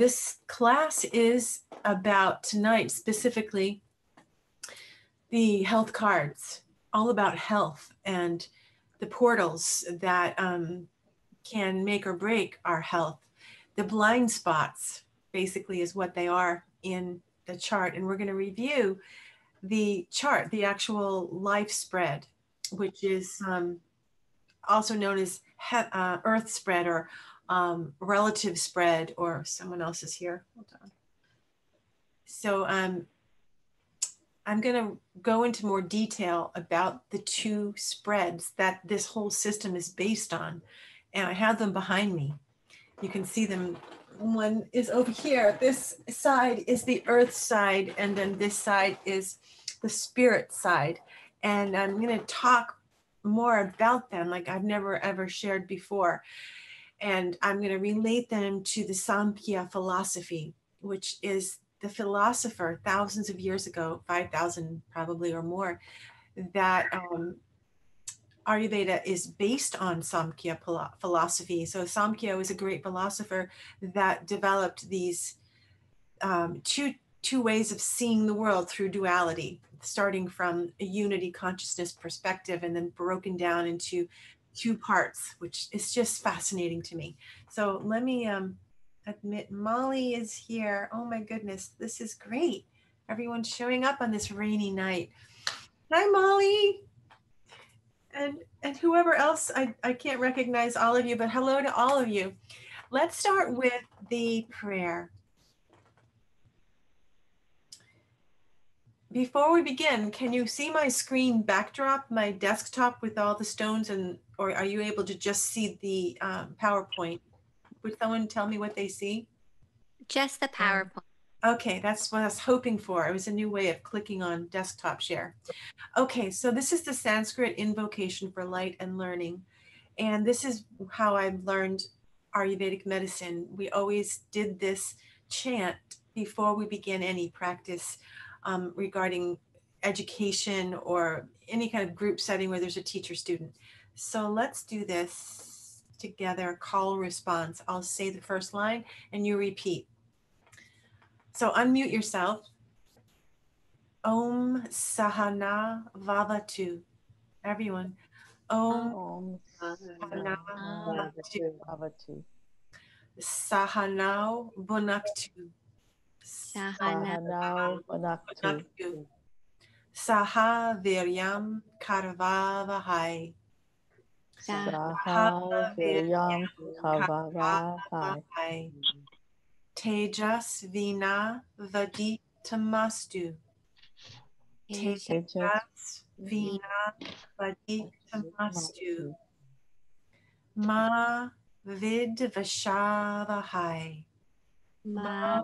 this class is about tonight, specifically the health cards, all about health and the portals that can make or break our health. The blind spots basically is what they are in the chart. And we're going to review the chart, the actual life spread, which is also known as earth spread or relative spread, or someone else is here. Hold on. So I'm going to go into more detail about the two spreads that this whole system is based on. And I have them behind me. You can see them. One is over here. This side is the earth side, and then this side is the spirit side. And I'm going to talk more about them like I've never ever shared before. And I'm going to relate them to the Sankhaya philosophy, which is the philosopher thousands of years ago, 5,000 probably or more, that Ayurveda is based on Sankhya philosophy. So Sankhya was a great philosopher that developed these two ways of seeing the world through duality, starting from a unity consciousness perspective and then broken down into two parts, which is just fascinating to me. So let me admit Molly is here. Oh my goodness, this is great. Everyone's showing up on this rainy night. Hi, Molly. And whoever else, I can't recognize all of you, but hello to all of you. Let's start with the prayer. Before we begin, can you see my screen backdrop, my desktop with all the stones, or are you able to just see the PowerPoint? Would someone tell me what they see? Just the PowerPoint. Okay, that's what I was hoping for. It was a new way of clicking on desktop share. Okay, so this is the Sanskrit invocation for light and learning. And this is how I've learned Ayurvedic medicine. We always did this chant before we begin any practice regarding education or any kind of group setting where there's a teacher student. So let's do this together, call response. I'll say the first line and you repeat. So unmute yourself. Om Sahana Vavatu. Everyone. Om Sahana Vavatu. Sahanao Bunaktu. Sahanao Bunaktu. Saha Viryam Karvavahai. Saha Viryam Karvavahai. Tejas Vina Vaditamastu. Tejas Vina Vaditamastu. Ma Vid Vashavahai. Ma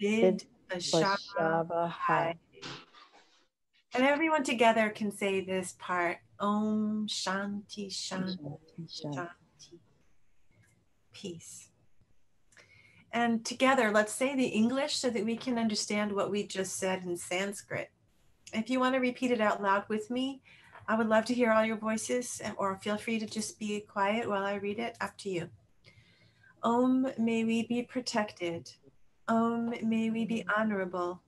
Vid Vashavahai. And everyone together can say this part. Om Shanti Shanti Shanti. Peace. And together, let's say the English so that we can understand what we just said in Sanskrit. If you want to repeat it out loud with me, I would love to hear all your voices, or feel free to just be quiet while I read it. Up to you. Om, may we be protected. Om, may we be honorable.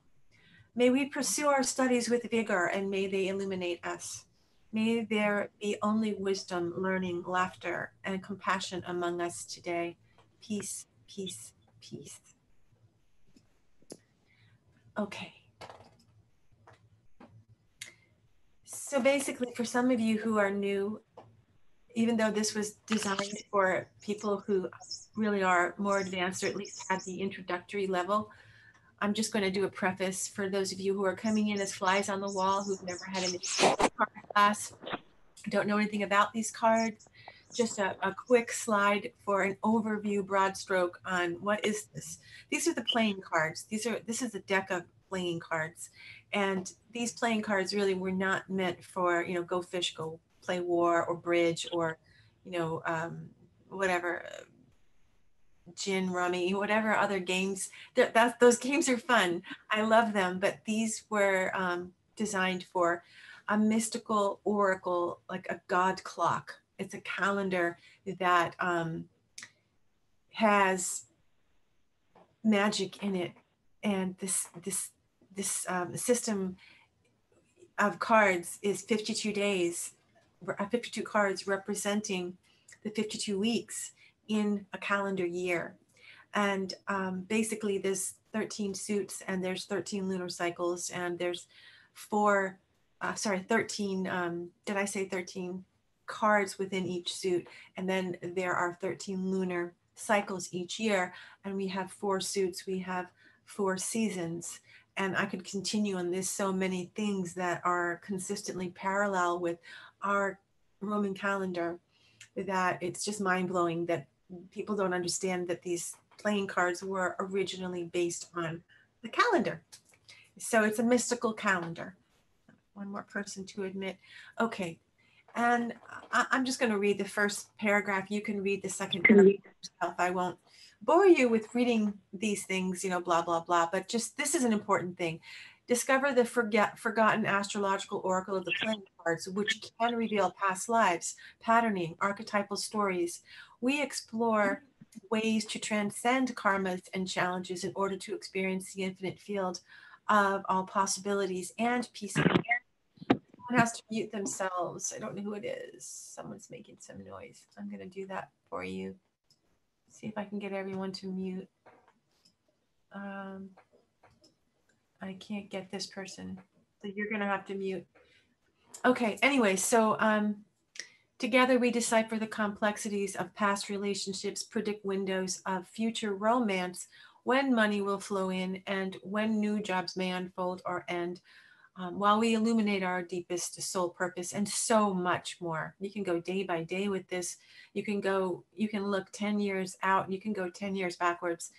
May we pursue our studies with vigor, and may they illuminate us. May there be only wisdom, learning, laughter, and compassion among us today. Peace, peace, peace. Okay. So basically, for some of you who are new, even though this was designed for people who really are more advanced, or at least have the introductory level, I'm just going to do a preface for those of you who are coming in as flies on the wall, who've never had an card class, don't know anything about these cards. Just a quick slide for an overview, broad stroke on what is this. These are the playing cards. This is a deck of playing cards. And these playing cards really were not meant for, go fish, go play war or bridge or, whatever, gin, rummy, whatever other games. Those games are fun. I love them, but these were designed for a mystical oracle, like a god clock. It's a calendar that has magic in it. And this system of cards is 52 days, 52 cards representing the 52 weeks in a calendar year. And basically there's 13 suits, and there's 13 lunar cycles, and there's 13, did I say 13 cards within each suit? And then there are 13 lunar cycles each year, and we have 4 suits, we have 4 seasons. And I could continue on this, so many things that are consistently parallel with our Roman calendar, that it's just mind-blowing that people don't understand that these playing cards were originally based on the calendar. So it's a mystical calendar. One more person to admit. Okay. And I'm just going to read the first paragraph. You can read the second paragraph yourself. I won't bore you with reading these things, blah, blah, blah. But just, this is an important thing. Discover the forgotten astrological oracle of the playing cards, which can reveal past lives, patterning, archetypal stories. We explore ways to transcend karmas and challenges in order to experience the infinite field of all possibilities and peace of mind. Someone has to mute themselves. I don't know who it is. Someone's making some noise. I'm going to do that for you. See if I can get everyone to mute. I can't get this person, so you're going to have to mute. Okay, anyway, so together we decipher the complexities of past relationships, predict windows of future romance, when money will flow in, and when new jobs may unfold or end, while we illuminate our deepest soul purpose, and so much more. You can go day by day with this. You can look 10 years out, you can go 10 years backwards,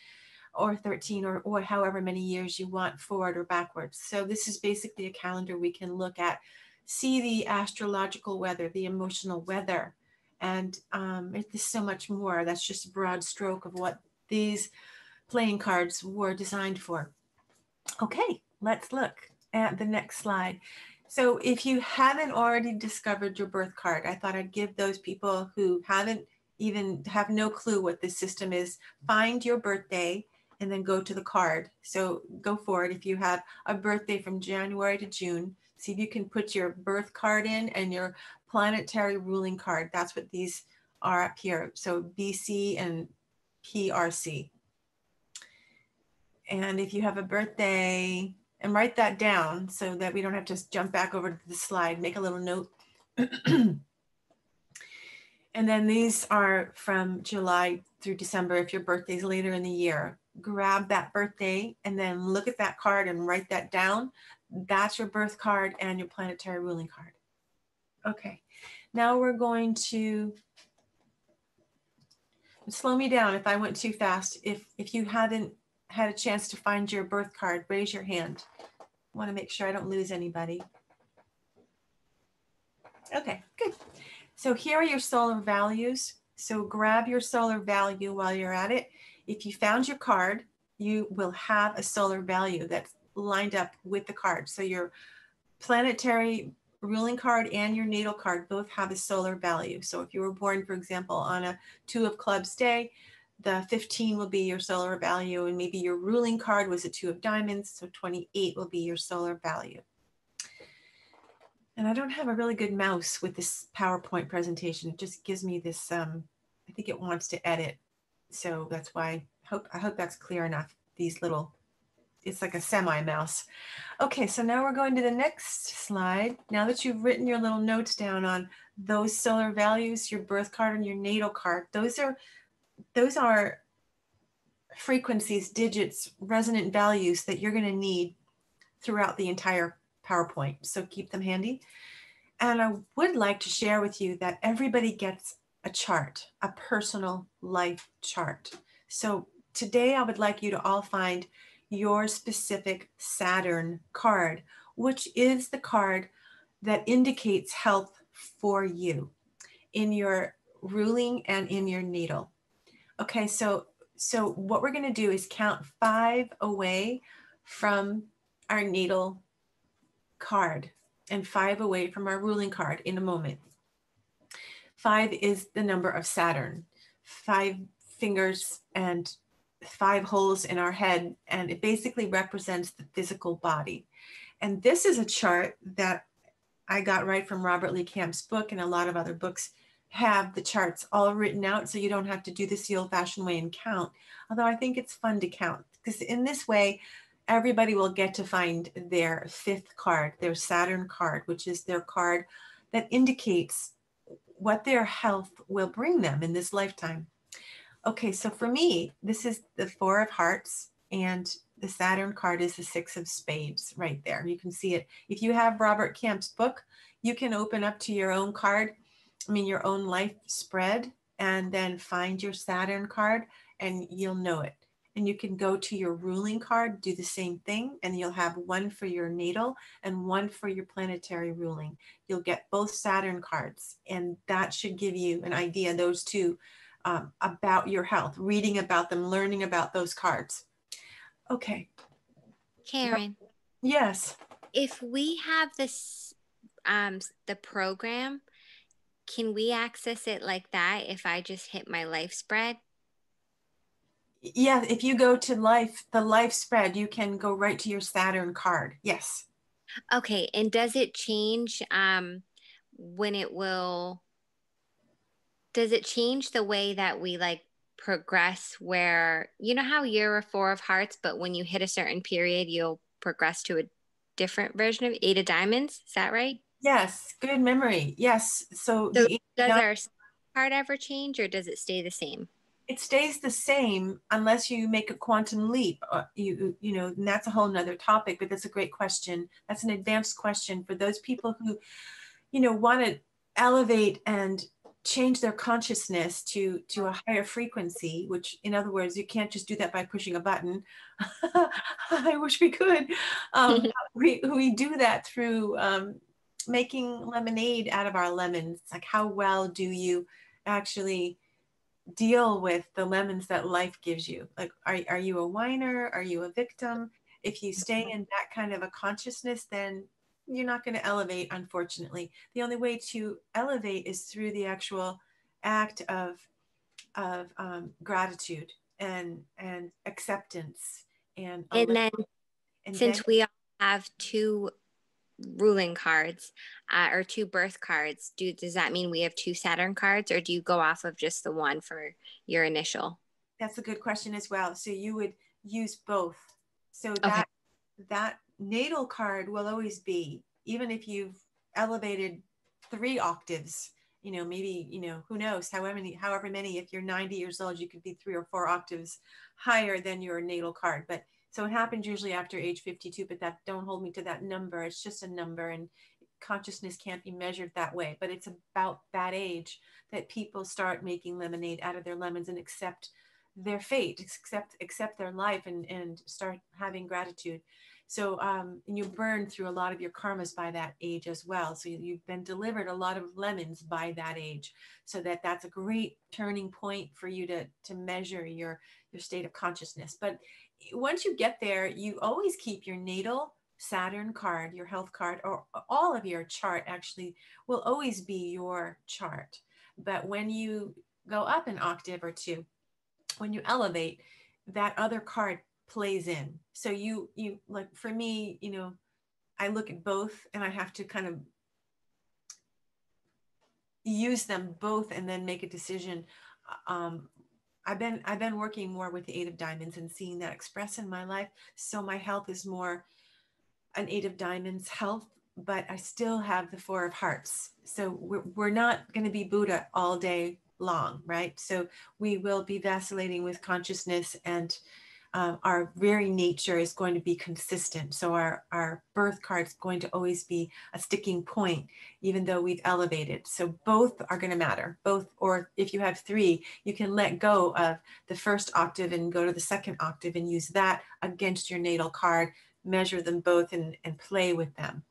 or 13, or however many years you want forward or backwards. So this is basically a calendar we can look at, see the astrological weather, the emotional weather, and there's so much more. That's just a broad stroke of what these playing cards were designed for. Okay, let's look at the next slide. So if you haven't already discovered your birth card, I thought I'd give those people who have no clue what this system is, find your birthday and then go to the card. So go forward. If you have a birthday from January to June, see if you can put your birth card in and your planetary ruling card. That's what these are up here. So BC and PRC. And if you have a birthday, and write that down so that we don't have to jump back over to the slide, make a little note. And then these are from July through December. If your birthday's later in the year, grab that birthday and then look at that card and write that down. That's your birth card and your planetary ruling card. Okay, now we're going to slow me down if I went too fast. If you haven't had a chance to find your birth card, raise your hand. I want to make sure I don't lose anybody. Okay, good. So here are your solar values. So grab your solar value while you're at it. If you found your card, you will have a solar value that's lined up with the card. So your planetary ruling card and your natal card both have a solar value. So if you were born, for example, on a 2 of clubs day, the 15 will be your solar value, and maybe your ruling card was a 2 of diamonds, so 28 will be your solar value. And I don't have a really good mouse with this PowerPoint presentation. It just gives me this, I think it wants to edit. So that's why I hope that's clear enough. These little, it's like a semi-mouse. Okay, so now we're going to the next slide. Now that you've written your little notes down on those solar values, your birth card and your natal card, those are frequencies, digits, resonant values that you're going to need throughout the entire PowerPoint. So keep them handy. And I would like to share with you that everybody gets a chart, a personal life chart. So today I would like you to all find your specific Saturn card, which is the card that indicates health for you in your ruling and in your natal. Okay, so what we're going to do is count 5 away from our natal card and 5 away from our ruling card in a moment. 5 is the number of Saturn, 5 fingers and 5 holes in our head, and it basically represents the physical body. And this is a chart that I got right from Robert Lee Camp's book, and a lot of other books have the charts all written out, so you don't have to do this the old-fashioned way and count. Although I think it's fun to count, because in this way, everybody will get to find their 5th card, their Saturn card, which is their card that indicates what their health will bring them in this lifetime. Okay, so for me, this is the 4 of Hearts, and the Saturn card is the 6 of Spades right there. You can see it. If you have Robert Camp's book, you can open up to your own card, your own life spread, and then find your Saturn card, and you'll know it. And you can go to your ruling card, do the same thing, and you'll have one for your natal and one for your planetary ruling. You'll get both Saturn cards, and that should give you an idea, those two, about your health, reading about them, learning about those cards. Okay. Karen. Yes. If we have this, the program, can we access it like that if I just hit my life spread? Yeah, if you go to the life spread, you can go right to your Saturn card. Yes. Okay, and does it change when it will, does it change the way that we like progress, where you know how you're a 4 of Hearts, but when you hit a certain period, you'll progress to a different version of 8 of Diamonds? Is that right? Yes, good memory. Yes. So So the does our card ever change, or does it stay the same? it stays the same unless you make a quantum leap. You know, and that's a whole nother topic, but that's a great question. That's an advanced question for those people who, want to elevate and change their consciousness to a higher frequency, which in other words, you can't just do that by pushing a button. I wish we could. We do that through making lemonade out of our lemons. It's like, how well do you actually deal with the lemons that life gives you? Like, are you a whiner? Are you a victim? If you stay in that kind of a consciousness, then you're not going to elevate, unfortunately. The only way to elevate is through the actual act of gratitude and acceptance. And then and since then, we all have 2 ruling cards or 2 birth cards, does that mean we have 2 Saturn cards, or do you go off of just the one for your initial? that's a good question as well. So you would use both. So Okay. that natal card will always be, even if you've elevated 3 octaves, maybe, who knows, however many, if you're 90 years old, you could be 3 or 4 octaves higher than your natal card. But so it happens usually after age 52, but don't hold me to that number. It's just a number, and consciousness can't be measured that way. But it's about that age that people start making lemonade out of their lemons and accept their fate, accept their life, and start having gratitude. So and you burn through a lot of your karmas by that age as well. So you've been delivered a lot of lemons by that age. So that's a great turning point for you to measure your state of consciousness. But once you get there, you always keep your natal Saturn card, your health card, or all of your chart actually will always be your chart. But when you go up an octave or 2, when you elevate, that other card plays in. So you like, for me, I look at both and I have to kind of use them both and then make a decision. I've been working more with the 8 of Diamonds and seeing that express in my life. So my health is more an 8 of Diamonds health, but I still have the 4 of Hearts. So we're not going to be Buddha all day long, right? So we will be vacillating with consciousness, and our very nature is going to be consistent. So our birth card is going to always be a sticking point, even though we've elevated. So both are going to matter, both. Or if you have 3, you can let go of the first octave and go to the second octave and use that against your natal card, measure them both and play with them.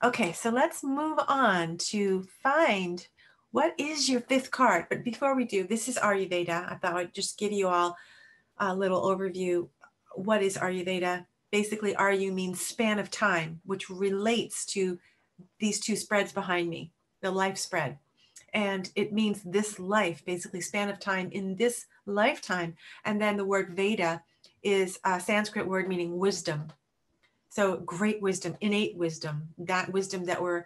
Okay, so let's move on to find what is your 5th card. But before we do, this is Ayurveda. I thought I'd just give you all a little overview. What is Ayurveda? Basically, Ayu means span of time, which relates to these 2 spreads behind me, the life spread. And it means this life, basically span of time in this lifetime. And then the word Veda is a Sanskrit word meaning wisdom. So great wisdom, innate wisdom, that wisdom that we're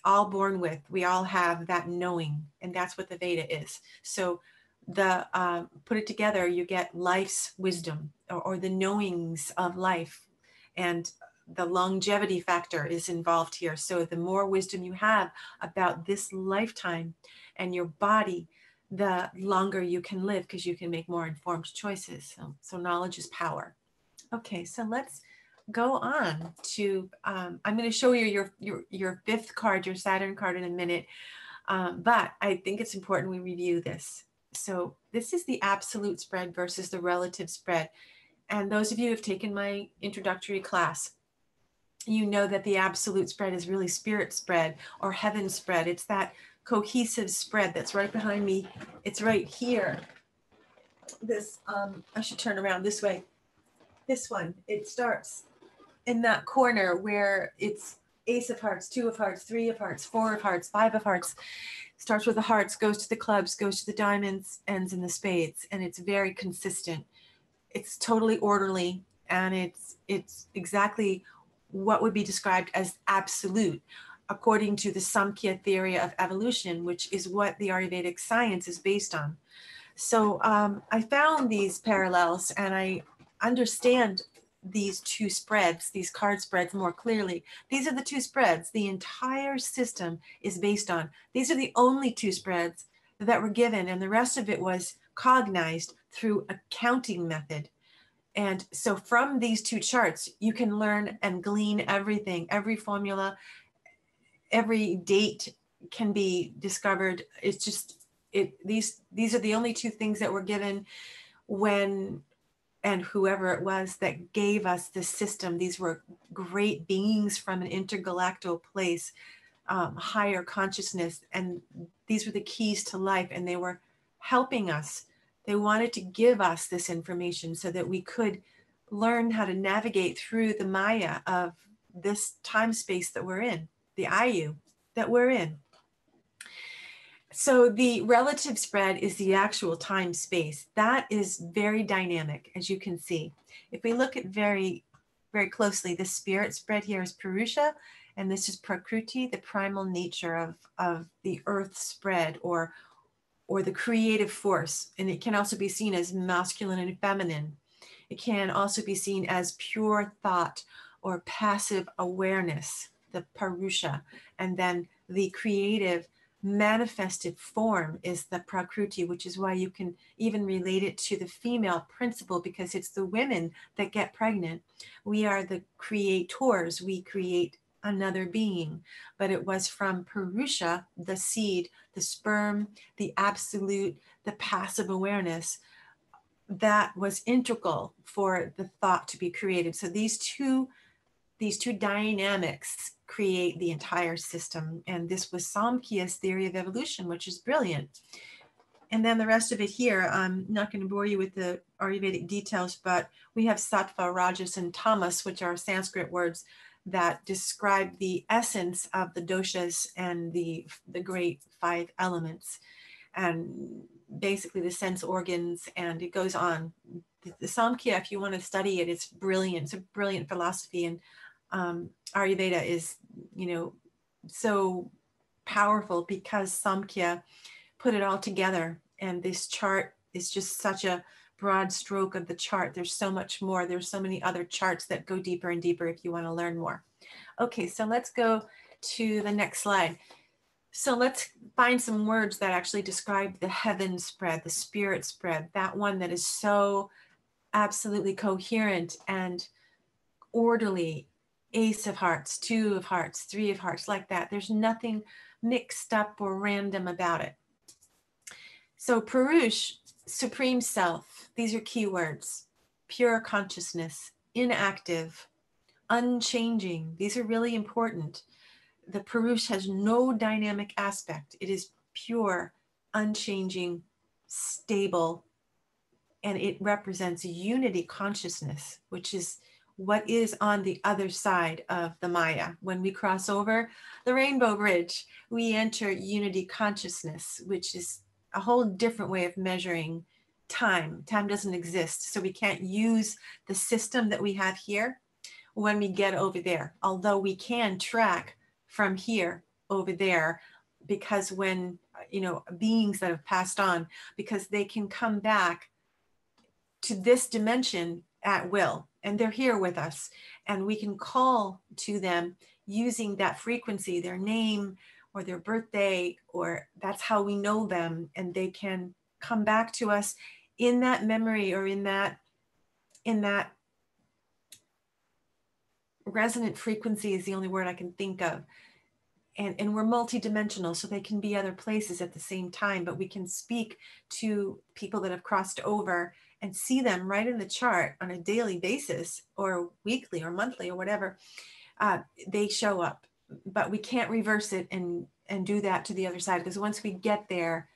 all born with. We all have that knowing, and that's what the Veda is. So the put it together, you get life's wisdom, or the knowings of life, and the longevity factor is involved here. So the more wisdom you have about this lifetime and your body, the longer you can live, because you can make more informed choices. So knowledge is power. Okay, so let's go on to, I'm going to show you your fifth card, your Saturn card, in a minute. But I think it's important we review this. So this is the absolute spread versus the relative spread. And those of you who have taken my introductory class, you know that the absolute spread is really spirit spread or heaven spread. It's that cohesive spread that's right behind me. It's right here. This, I should turn around this way. This one, it starts in that corner where it's Ace of Hearts, 2 of Hearts, 3 of Hearts, 4 of Hearts, 5 of Hearts. Starts with the hearts, goes to the clubs, goes to the diamonds, ends in the spades. And it's very consistent. It's totally orderly, and it's exactly what would be described as absolute, according to the Sankhaya theory of evolution, which is what the Ayurvedic science is based on. So I found these parallels, and I understand these two spreads, these card spreads, more clearly. These are the two spreads the entire system is based on. These are the only two spreads that were given, and the rest of it was cognized through a counting method. And so from these two charts, you can learn and glean everything, every formula, every date can be discovered. It's just, these are the only two things that were given when, and whoever it was that gave us this system. These were great beings from an intergalactic place, higher consciousness, and these were the keys to life, and they were helping us. They wanted to give us this information so that we could learn how to navigate through the Maya of this time space that we're in, the Ayu that we're in. So the relative spread is the actual time space. That is very dynamic, as you can see. If we look at very, very closely, the spirit spread here is Purusha, and this is Prakriti, the primal nature of the earth spread, or the creative force. And it can also be seen as masculine and feminine. It can also be seen as pure thought or passive awareness, the Purusha. And then the creative manifested form is the Prakriti, which is why you can even relate it to the female principle, because it's the women that get pregnant. We are the creators. We create another being, but it was from Purusha, the seed, the sperm, the absolute, the passive awareness, that was integral for the thought to be created. So these two dynamics create the entire system. And this was Samkhya's theory of evolution, which is brilliant. And then the rest of it here, I'm not going to bore you with the Ayurvedic details, but we have Sattva, Rajas, and Tamas, which are Sanskrit words that describe the essence of the doshas and the great 5 elements, and basically the sense organs, and it goes on. The Samkhya, if you want to study it, it's brilliant. It's a brilliant philosophy, and Ayurveda is, so powerful because Samkhya put it all together. And this chart is just such a broad stroke of the chart. There's so much more. There's so many other charts that go deeper and deeper if you want to learn more. Okay, so let's go to the next slide. So let's find some words that actually describe the heaven spread, the spirit spread, that one that is so absolutely coherent and orderly. Ace of Hearts, 2 of Hearts, 3 of Hearts, like that. There's nothing mixed up or random about it. So Purush, supreme self, these are keywords. Pure consciousness, inactive, unchanging. These are really important. The Purush has no dynamic aspect. It is pure, unchanging, stable, and it represents unity consciousness, which is what is on the other side of the Maya. When we cross over the rainbow bridge, we enter unity consciousness, which is a whole different way of measuring time. Time doesn't exist, so we can't use the system that we have here when we get over there, although we can track from here over there, because when, beings that have passed on, because they can come back to this dimension at will, and they're here with us, and we can call to them using that frequency, their name or their birthday, or that's how we know them, and they can come back to us in that memory, or in that resonant frequency is the only word I can think of. And we're multidimensional, so they can be other places at the same time, but we can speak to people that have crossed over and see them right in the chart on a daily basis, or weekly or monthly or whatever. They show up, but we can't reverse it and do that to the other side, because once we get there,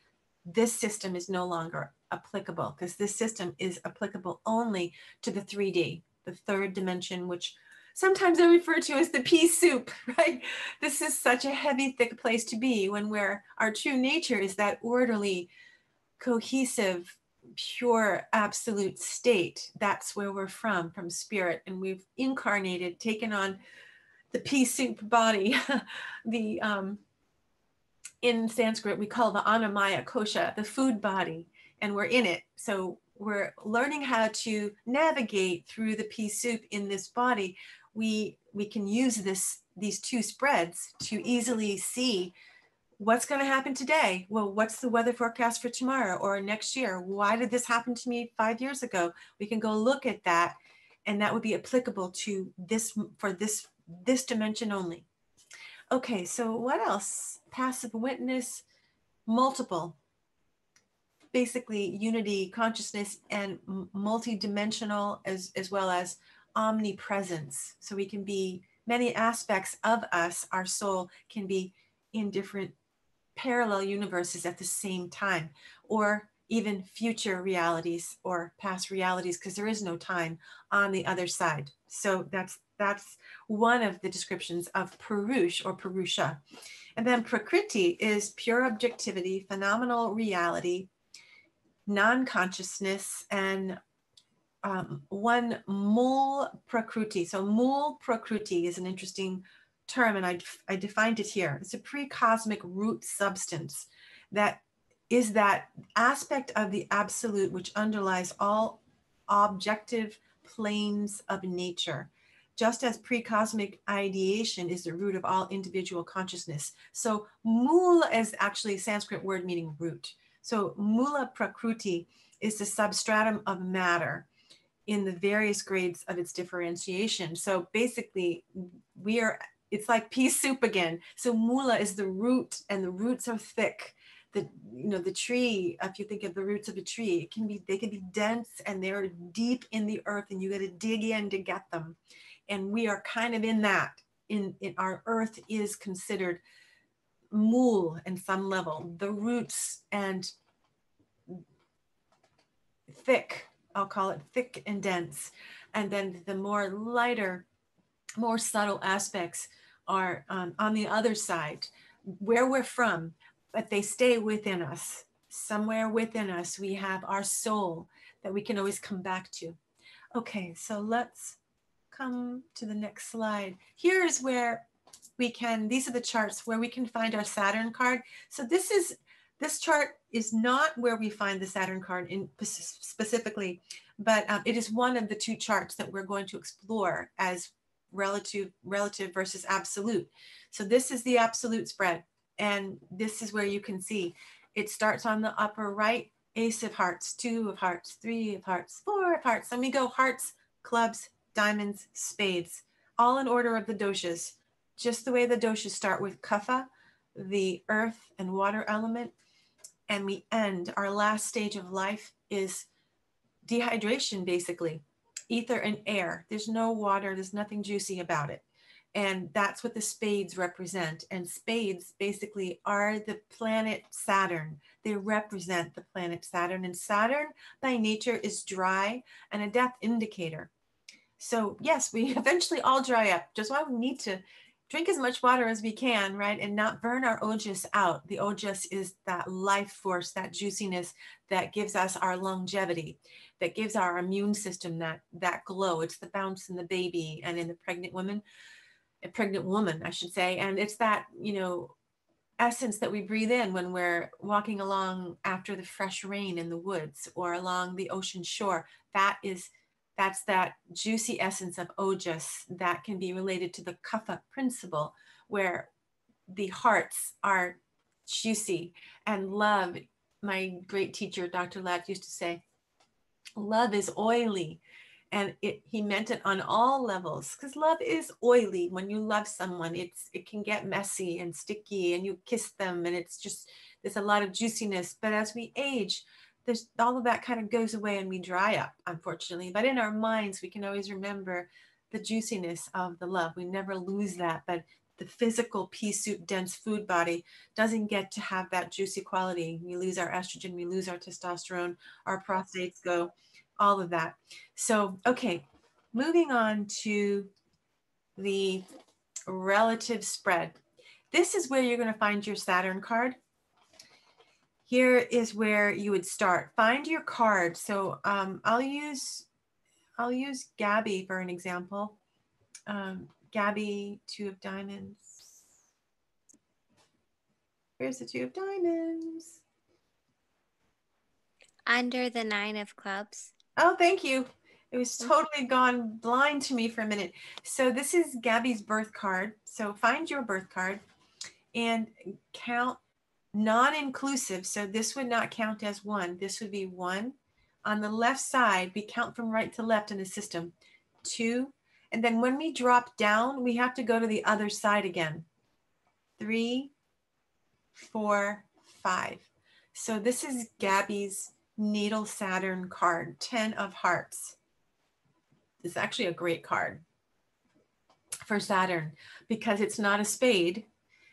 this system is no longer applicable, because this system is applicable only to the 3D, the third dimension, which sometimes I refer to as the pea soup, right? This is such a heavy, thick place to be, when our true nature is that orderly, cohesive, pure, absolute state. That's where we're from spirit. And we've incarnated, taken on the pea soup body. In Sanskrit, we call the Annamaya Kosha, the food body, and we're in it. So we're learning how to navigate through the pea soup in this body. We can use these two spreads to easily see what's going to happen today. Well, what's the weather forecast for tomorrow or next year? Why did this happen to me 5 years ago? We can go look at that, and that would be applicable to this, for this dimension only. Okay, so what else? Passive witness, multiple, basically unity consciousness, and multidimensional, as well as omnipresence. So we can be many aspects of us, our soul can be in different parallel universes at the same time, or even future realities or past realities, because there is no time on the other side. So that's one of the descriptions of Purusha or Purusha. And then Prakriti is pure objectivity, phenomenal reality, non-consciousness, and one Mool Prakriti. So Mool Prakriti is an interesting term, and I defined it here. It's a pre-cosmic root substance that is that aspect of the absolute which underlies all objective planes of nature, just as pre-cosmic ideation is the root of all individual consciousness. So Mool is actually a Sanskrit word meaning root. So Mula Prakriti is the substratum of matter in the various grades of its differentiation. So basically, it's like pea soup again. So mula is the root, and the roots are thick. The tree, if you think of the roots of a tree, they can be dense, and they're deep in the earth, and you got to dig in to get them. And we are kind of in that. In our earth is considered mool in some level, the roots, and thick. I'll call it thick and dense. And then the more lighter, more subtle aspects are on the other side, where we're from, but they stay within us. Somewhere within us, we have our soul that we can always come back to. Okay, so let's come to the next slide. Here's where these are the charts where we can find our Saturn card. So this chart is not where we find the Saturn card specifically, but it is one of the two charts that we're going to explore as relative versus absolute. So this is the absolute spread, and this is where you can see it starts on the upper right, Ace of Hearts, 2 of Hearts, 3 of Hearts, 4 of Hearts. Then we go hearts, clubs, diamonds, spades, all in order of the doshas, just the way the doshas start with kapha, the earth and water element. And we end, our last stage of life is dehydration, basically, ether and air. There's no water, there's nothing juicy about it. And that's what the spades represent. And spades basically are the planet Saturn. They represent the planet Saturn. And Saturn by nature is dry and a death indicator. So yes, we eventually all dry up. Just why we need to drink as much water as we can, right? And not burn our ojas out. The ojas is that life force, that juiciness that gives us our longevity, that gives our immune system that glow. It's the bounce in the baby and in the pregnant woman, a pregnant woman, I should say. And it's that, essence that we breathe in when we're walking along after the fresh rain in the woods or along the ocean shore. That's that juicy essence of ojas that can be related to the kapha principle, where the hearts are juicy. And love, my great teacher Dr. Latt used to say, love is oily. And he meant it on all levels, because love is oily. When you love someone, it can get messy and sticky, and you kiss them, and there's a lot of juiciness. But as we age, there's all of that kind of goes away and we dry up, unfortunately. But in our minds, we can always remember the juiciness of the love. We never lose that. But the physical pea soup dense food body doesn't get to have that juicy quality. We lose our estrogen, we lose our testosterone, our prostates go, all of that. So, okay, moving on to the relative spread. This is where you're going to find your Saturn card. Here is where you would start. Find your card. So I'll use Gabby for an example. Gabby, 2 of diamonds. Here's the 2 of diamonds. Under the 9 of clubs. Oh, thank you. It was totally gone blind to me for a minute. So this is Gabby's birth card. So find your birth card and count non-inclusive. So this would not count as 1. This would be 1. On the left side, we count from right to left in the system. 2. And then when we drop down, we have to go to the other side again. 3, 4, 5. So this is Gabby's natal Saturn card, 10 of hearts. It's actually a great card for Saturn because it's not a spade.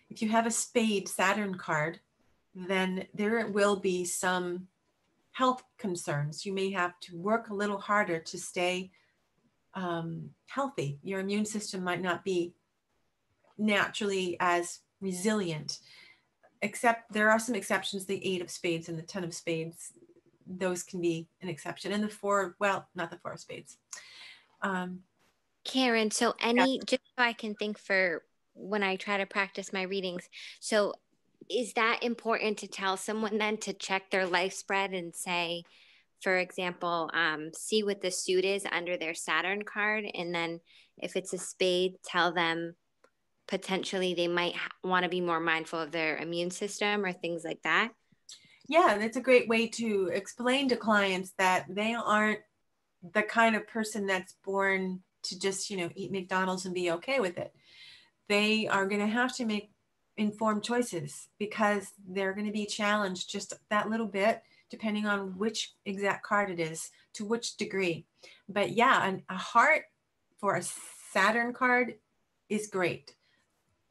If you have a spade Saturn card, then there will be some health concerns. You may have to work a little harder to stay healthy. Your immune system might not be naturally as resilient, except there are some exceptions, the 8 of spades and the 10 of spades. Those can be an exception. And the 4, well, not the 4 of spades. Karen, so just so I can think for when I try to practice my readings. So is that important to tell someone then to check their life spread and say, for example, see what the suit is under their Saturn card. And then if it's a spade, tell them potentially they might want to be more mindful of their immune system or things like that. Yeah, that's a great way to explain to clients that they aren't the kind of person that's born to just, eat McDonald's and be okay with it. They are going to have to make informed choices because they're going to be challenged just that little bit, depending on which exact card it is, to which degree. But yeah, a heart for a Saturn card is great.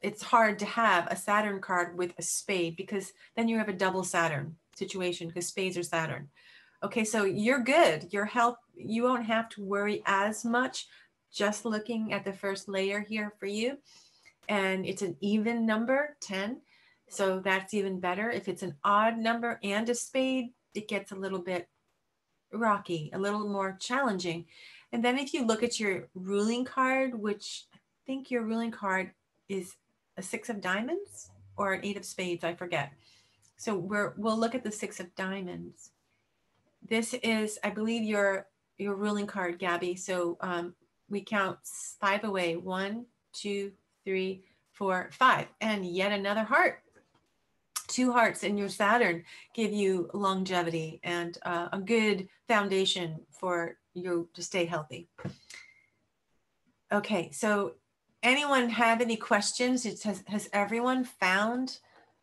It's hard to have a Saturn card with a spade because then you have a double Saturn situation because spades are Saturn. Okay, so you're good. Your health, you won't have to worry as much just looking at the first layer here for you. And it's an even number, 10. So that's even better. If it's an odd number and a spade, it gets a little bit rocky, a little more challenging. And then if you look at your ruling card, which I think your ruling card is a 6 of diamonds or an 8 of spades, I forget. So we'll look at the 6 of diamonds. This is, I believe, your ruling card, Gabby. So we count 5 away. 1, 2, 3, 4, 5, and yet another heart. 2 hearts in your Saturn give you longevity and a good foundation for you to stay healthy. Okay, so anyone have any questions? Has everyone found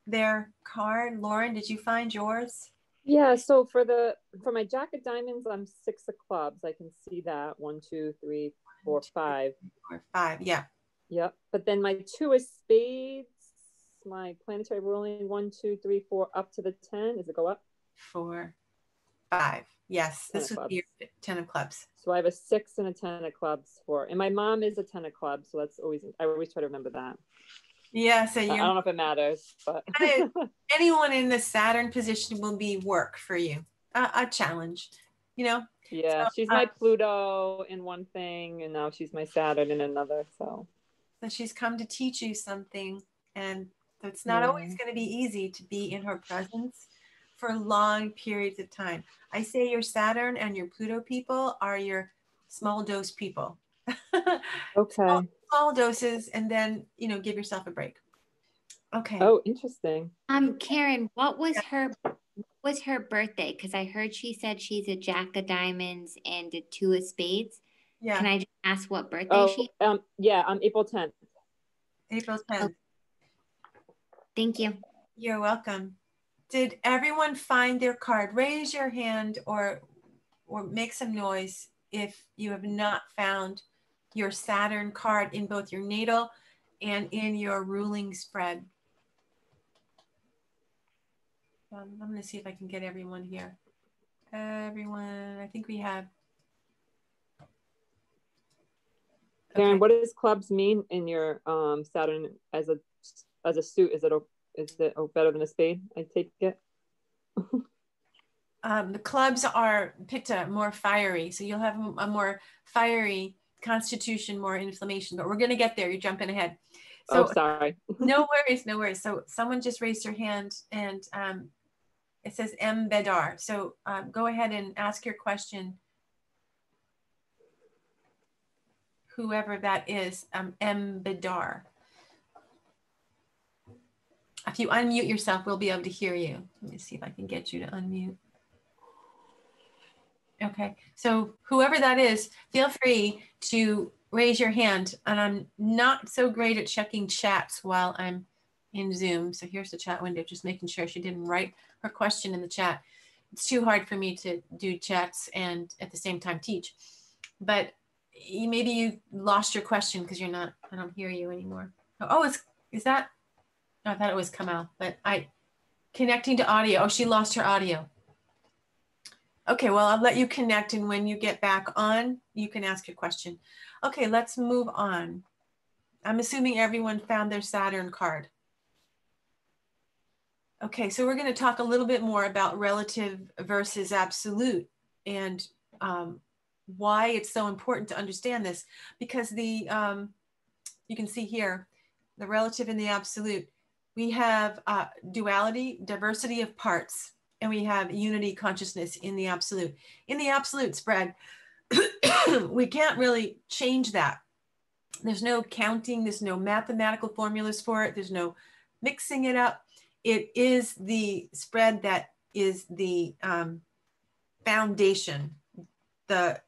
their card? Lauren, did you find yours? Yeah, so for my Jack of Diamonds, I'm 6 of clubs. I can see that 1, 2, 3, 4, 5. 4, 5, yeah. Yep. But then my 2 of spades, my planetary ruling 1, 2, 3, 4, up to the 10. Does it go up? 4. 5. Yes, Ten this of would be your clubs. 10 of clubs. So I have a 6 and a 10 of clubs and my mom is a 10 of clubs. So I always try to remember that. Yeah, so I don't know if it matters, but anyone in the Saturn position will be work for you, a challenge, you know? yeah, So, she's my Pluto in one thing and now she's my Saturn in another. So she's come to teach you something, and it's not always going to be easy to be in her presence for long periods of time. I say your Saturn and your Pluto people are your small dose people. okay. Small doses, and then, give yourself a break. Okay. Oh, interesting. Karen, what was her birthday? Because I heard she said she's a Jack of Diamonds and a 2 of Spades. Yeah. Can I just ask what birthday she? Yeah, on April 10th. April 10th. Thank you. You're welcome. Did everyone find their card? Raise your hand or make some noise if you have not found your Saturn card in both your natal and in your ruling spread. I'm going to see if I can get everyone here. Everyone, I think we have. Karen, Okay. what does clubs mean in your Saturn as a suit? Is it better than a spade? I take it. The clubs are Pitta, more fiery. So you'll have a more fiery constitution, more inflammation, but we're going to get there. You're jumping ahead. So sorry. No worries, no worries. So someone just raised your hand and it says M. Bedar. So go ahead and ask your question. Whoever that is, M. Bedar. If you unmute yourself, we'll be able to hear you. Let me see if I can get you to unmute. Okay, so whoever that is, feel free to raise your hand. And I'm not so great at checking chats while I'm in Zoom. So here's the chat window, just making sure she didn't write her question in the chat. It's too hard for me to do chats and at the same time teach. But maybe you lost your question because I don't hear you anymore. Oh, is that? I thought it was Kamal, but connecting to audio. Oh, she lost her audio. Okay, well, I'll let you connect, and when you get back on, you can ask your question. Okay, let's move on. I'm assuming everyone found their Saturn card. Okay, so we're going to talk a little bit more about relative versus absolute and why it's so important to understand this, because you can see here, the relative and the absolute, we have duality, diversity of parts, and we have unity consciousness in the absolute. In the absolute spread, we can't really change that. There's no counting, there's no mathematical formulas for it, there's no mixing it up. It is the spread that is the foundation, the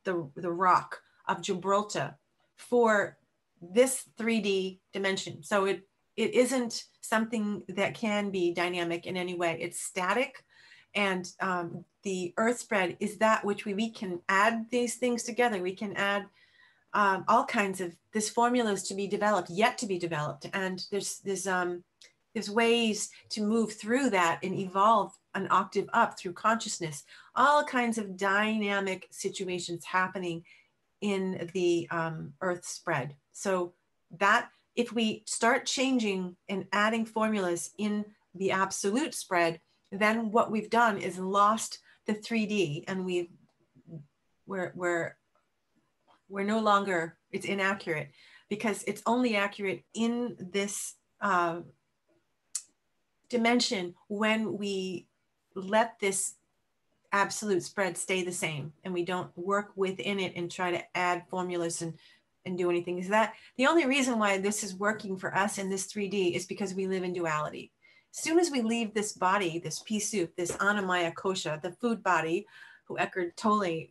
rock of Gibraltar for this 3D dimension. So it isn't something that can be dynamic in any way. It's static, and the earth spread is that which we can add these things together. We can add all kinds of, this formulas to be developed, yet to be developed, and there's ways to move through that and evolve an octave up through consciousness. All kinds of dynamic situations happening in the earth spread. So that if we start changing and adding formulas in the absolute spread, then what we've done is lost the 3D, and we're no longer, it's inaccurate, because it's only accurate in this dimension when we let this absolute spread stay the same and we don't work within it and try to add formulas and do anything. Is that the only reason why this is working for us in this 3D is because we live in duality. As soon as we leave this body, this pea soup, this Annamaya kosha, the food body, who Eckhart Tolle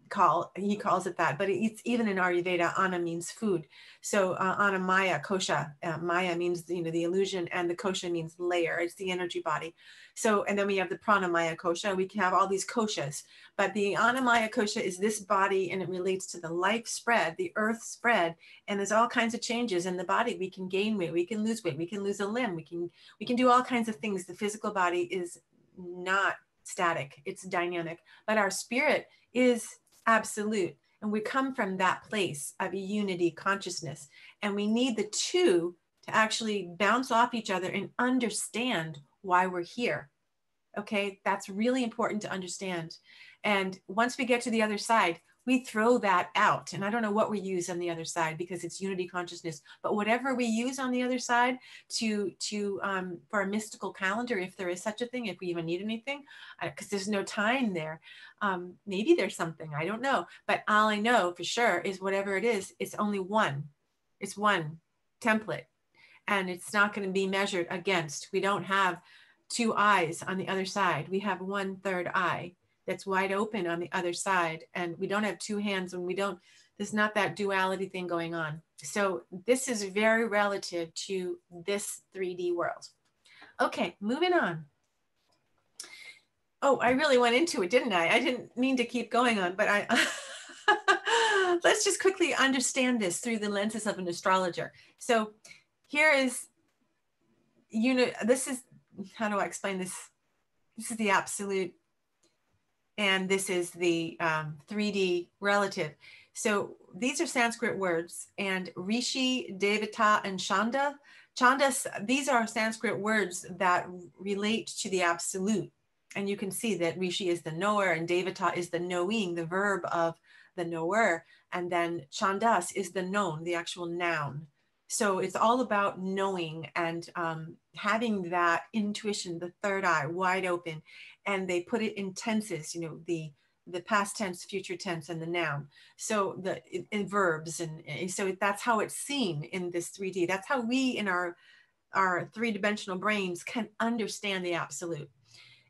calls it that, but it's even in Ayurveda, Anna means food. So Annamaya kosha, Maya means the illusion, and the kosha means layer. It's the energy body. So, and then we have the Pranamaya kosha. We can have all these koshas, but the Annamaya kosha is this body, and it relates to the life spread, the earth spread, and there's all kinds of changes in the body. We can gain weight, we can lose weight, we can lose a limb, we can do all kinds of things. The physical body is not static, it's dynamic, but our spirit is absolute. And we come from that place of unity consciousness. And we need the two to actually bounce off each other and understand why we're here. Okay, that's really important to understand. And once we get to the other side, we throw that out. And I don't know what we use on the other side because it's unity consciousness, but whatever we use on the other side for a mystical calendar, if there is such a thing, if we even need anything, because there's no time there. Maybe there's something, I don't know. But all I know for sure is whatever it is, it's only one. It's one template. And it's not going to be measured against. We don't have two eyes on the other side. We have one third eye that's wide open on the other side. And we don't have two hands when there's not that duality thing going on. So this is very relative to this 3D world. Okay, moving on. Oh, I really went into it, didn't I? I didn't mean to keep going on, but let's just quickly understand this through the lenses of an astrologer. So here is, this is, how do I explain this? This is the absolute, and this is the 3D relative. So these are Sanskrit words, and Rishi, Devata, and Chanda. Chandas, these are Sanskrit words that relate to the absolute. And you can see that Rishi is the knower and Devata is the knowing, the verb of the knower. And then Chandas is the known, the actual noun. So it's all about knowing and having that intuition, the third eye wide open. And they put it in tenses, the past tense, future tense, and the noun. So in verbs. And so that's how it's seen in this 3D. That's how we in our three-dimensional brains can understand the absolute.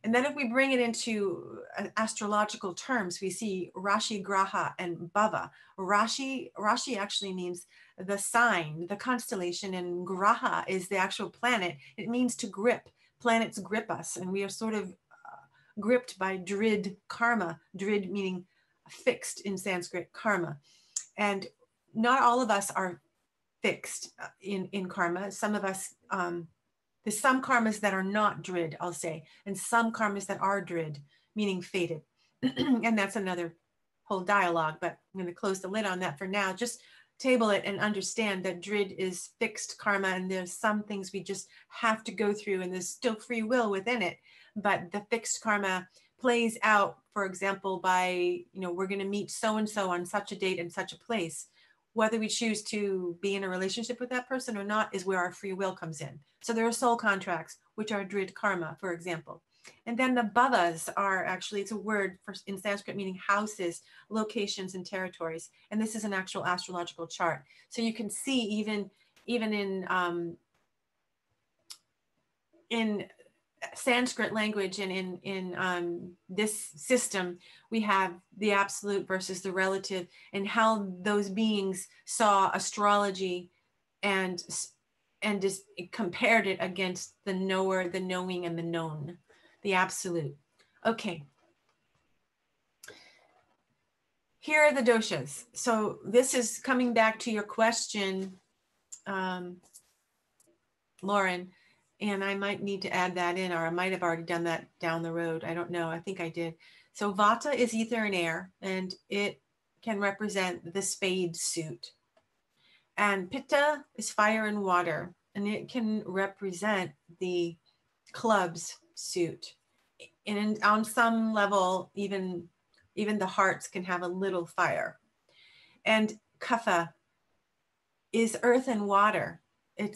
And then if we bring it into astrological terms, we see Rashi, Graha, and Bhava. Rashi actually means the sign, the constellation, and Graha is the actual planet. It means to grip. Planets grip us, and we are sort of gripped by drid karma. Drid meaning fixed in Sanskrit, karma. And not all of us are fixed in karma. Some of us, there's some karmas that are not drid, I'll say, and some karmas that are drid, meaning fated. And that's another whole dialogue, but I'm going to close the lid on that for now. Just table it and understand that drid is fixed karma, and there's some things we just have to go through, and there's still free will within it. But the fixed karma plays out, for example, by, we're going to meet so-and-so on such a date and such a place. Whether we choose to be in a relationship with that person or not is where our free will comes in. So there are soul contracts, which are drid karma, for example. And then the bhavas are actually, it's a word in Sanskrit meaning houses, locations, and territories. And this is an actual astrological chart. So you can see even in Sanskrit language and in this system, we have the absolute versus the relative, and how those beings saw astrology and just compared it against the knower, the knowing, and the known, the absolute. Okay. Here are the doshas. So this is coming back to your question, Lauren. And I might need to add that in, or I might have already done that down the road. I don't know. I think I did. So Vata is ether and air, and it can represent the spade suit. And Pitta is fire and water, and it can represent the clubs suit. And on some level, even the hearts can have a little fire. And Kapha is earth and water.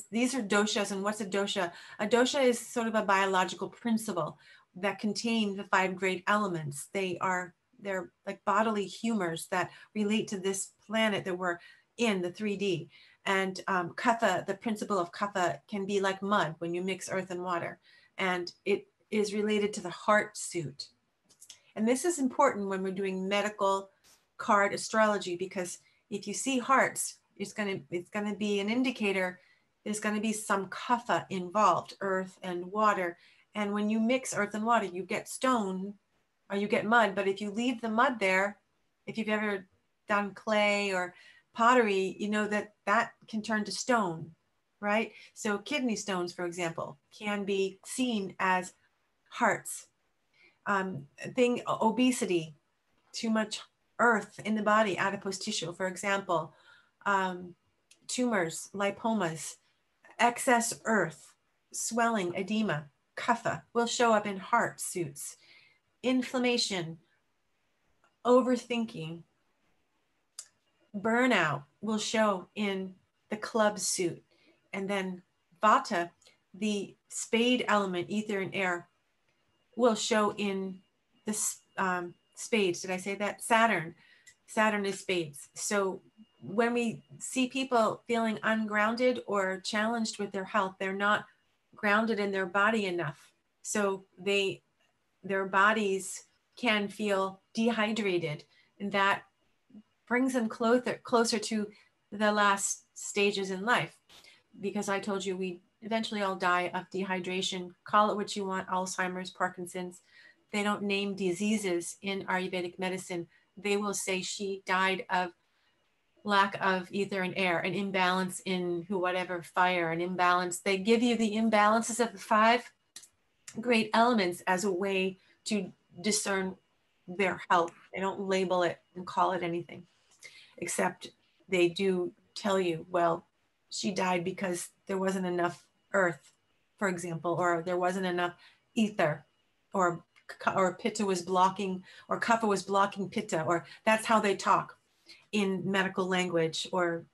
These are doshas. And what's a dosha? A dosha is sort of a biological principle that contain the 5 great elements. They're like bodily humors that relate to this planet that we're in, the 3D. And kapha, the principle of kapha, can be like mud when you mix earth and water. And it is related to the heart suit. And this is important when we're doing medical card astrology, because if you see hearts, it's going to be an indicator. There's going to be some kapha involved, earth and water. And when you mix earth and water, you get stone or you get mud. But if you leave the mud there, if you've ever done clay or pottery, you know that can turn to stone, right? So kidney stones, for example, can be seen as hearts. Obesity, too much earth in the body, adipose tissue, for example, tumors, lipomas, excess earth, swelling, edema, kapha will show up in heart suits, inflammation, overthinking, burnout will show in the club suit. And then vata, the spade element, ether and air, will show in the spades. Did I say that? Saturn is spades. So when we see people feeling ungrounded or challenged with their health, they're not grounded in their body enough. So their bodies can feel dehydrated, and that brings them closer to the last stages in life. Because I told you we eventually all die of dehydration. Call it what you want, Alzheimer's, Parkinson's. They don't name diseases in Ayurvedic medicine. They will say she died of lack of ether and air, an imbalance in whatever fire, an imbalance. They give you the imbalances of the 5 great elements as a way to discern their health. They don't label it and call it anything, except they do tell you, well, she died because there wasn't enough earth, for example, or there wasn't enough ether, or pitta was blocking, or kapha was blocking pitta, or that's how they talk in medical language, or,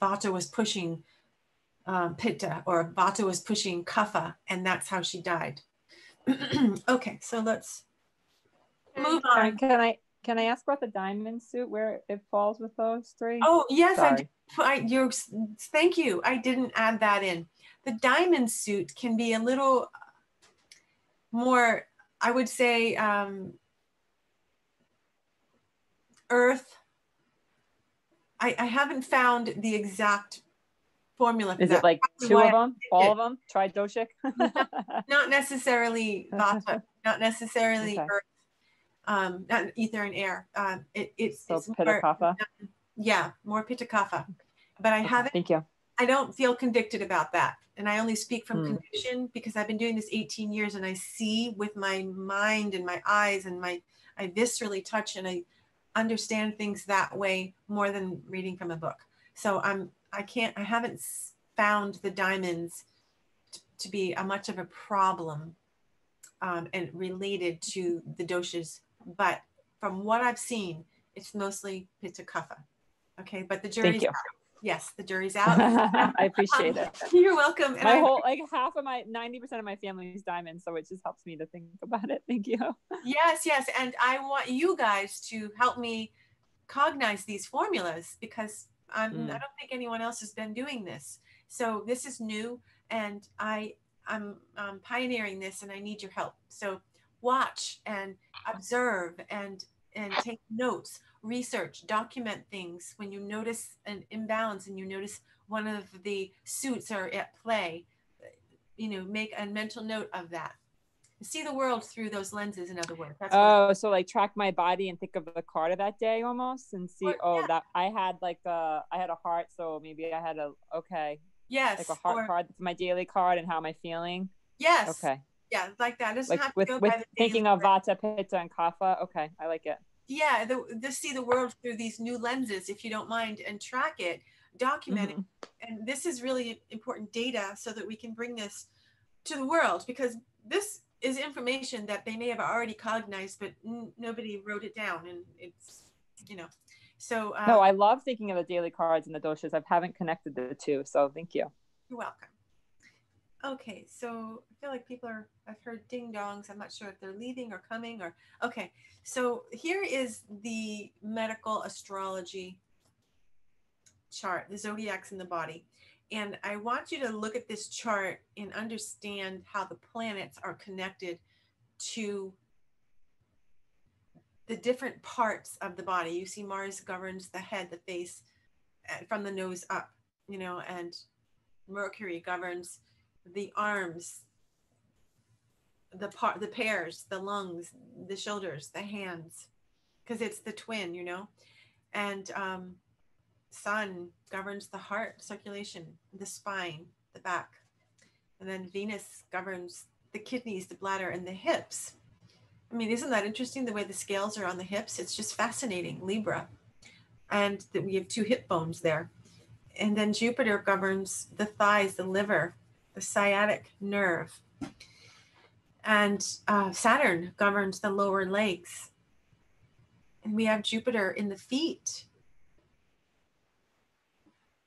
vata was pushing pitta, or vata was pushing kapha, and that's how she died. Okay, so let's move on. Can I ask about the diamond suit, where it falls with those 3? Oh, yes, Sorry. Thank you. I didn't add that in. The diamond suit can be a little more, I would say, earth. I haven't found the exact formula for Is that. it like Probably 2 why of them? All of them? Tridoshic? Not necessarily vata, not necessarily Okay. earth, not ether and air. It's pitta kapha? Yeah, more pitta kapha. But I haven't. Thank you. I don't feel convicted about that. And I only speak from conviction because I've been doing this 18 years, and I see with my mind and my eyes, and I viscerally touch, and I understand things that way more than reading from a book. So I haven't found the diamonds to be much of a problem and related to the doshas. But from what I've seen, it's mostly pitta kapha. Okay, but the jury's out. Yes, the jury's out. I appreciate it. You're welcome. And my whole, 90% of my family is diamonds, so it just helps me to think about it. Thank you. Yes. And I want you guys to help me cognize these formulas, because I don't think anyone else has been doing this. So this is new, and I'm pioneering this, and I need your help. So watch and observe and take notes, research, document things. When you notice an imbalance and you notice one of the suits are at play, make a mental note of that. See the world through those lenses, in other words. That's so like track my body and think of the card of that day almost, and see, that I had I had a heart, so maybe I had yes, like a heart card for my daily card, and how am I feeling? Yes. Okay. Yeah, like that. It doesn't have to with go by the thinking of vata, pitta, and kapha. Okay, I like it. Yeah, see the world through these new lenses, if you don't mind, and track it, document it. And this is really important data, so that we can bring this to the world, because this is information that they may have already cognized, but nobody wrote it down, and it's, so. No, I love thinking of the daily cards and the doshas. I haven't connected the 2, so thank you. You're welcome. Okay, so I feel like I've heard ding dongs. I'm not sure if they're leaving or coming or, okay. So here is the medical astrology chart, the zodiacs in the body. And I want you to look at this chart and understand how the planets are connected to the different parts of the body. You see Mars governs the head, the face, from the nose up, and Mercury governs the arms, the pairs, the lungs, the shoulders, the hands, because it's the twin, and Sun governs the heart, circulation, the spine, the back, and then Venus governs the kidneys, the bladder, and the hips. I mean, isn't that interesting the way the scales are on the hips? It's just fascinating, Libra. And that we have 2 hip bones there. And then Jupiter governs the thighs, the liver, the sciatic nerve. And Saturn governs the lower legs. And we have Jupiter in the feet.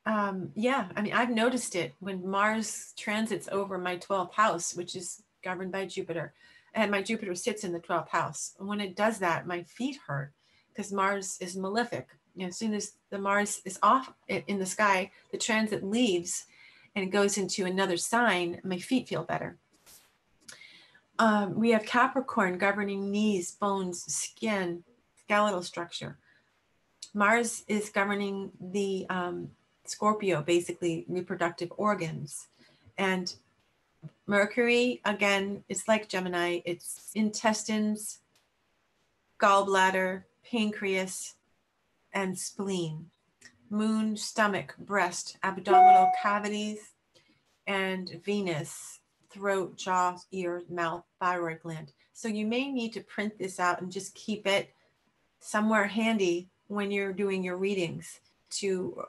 Yeah, I mean, I've noticed it when Mars transits over my 12th house, which is governed by Jupiter, and my Jupiter sits in the 12th house. And when it does that, my feet hurt because Mars is malefic. You know, as soon as the Mars is off in the sky, the transit leaves and it goes into another sign, my feet feel better. We have Capricorn governing knees, bones, skin, skeletal structure. Mars is governing the Scorpio, basically reproductive organs. And Mercury, again, it's like Gemini, it's intestines, gallbladder, pancreas, and spleen. Moon, stomach, breast, abdominal cavities, and Venus, throat, jaw, ear, mouth, thyroid gland. So you may need to print this out and just keep it somewhere handy when you're doing your readings to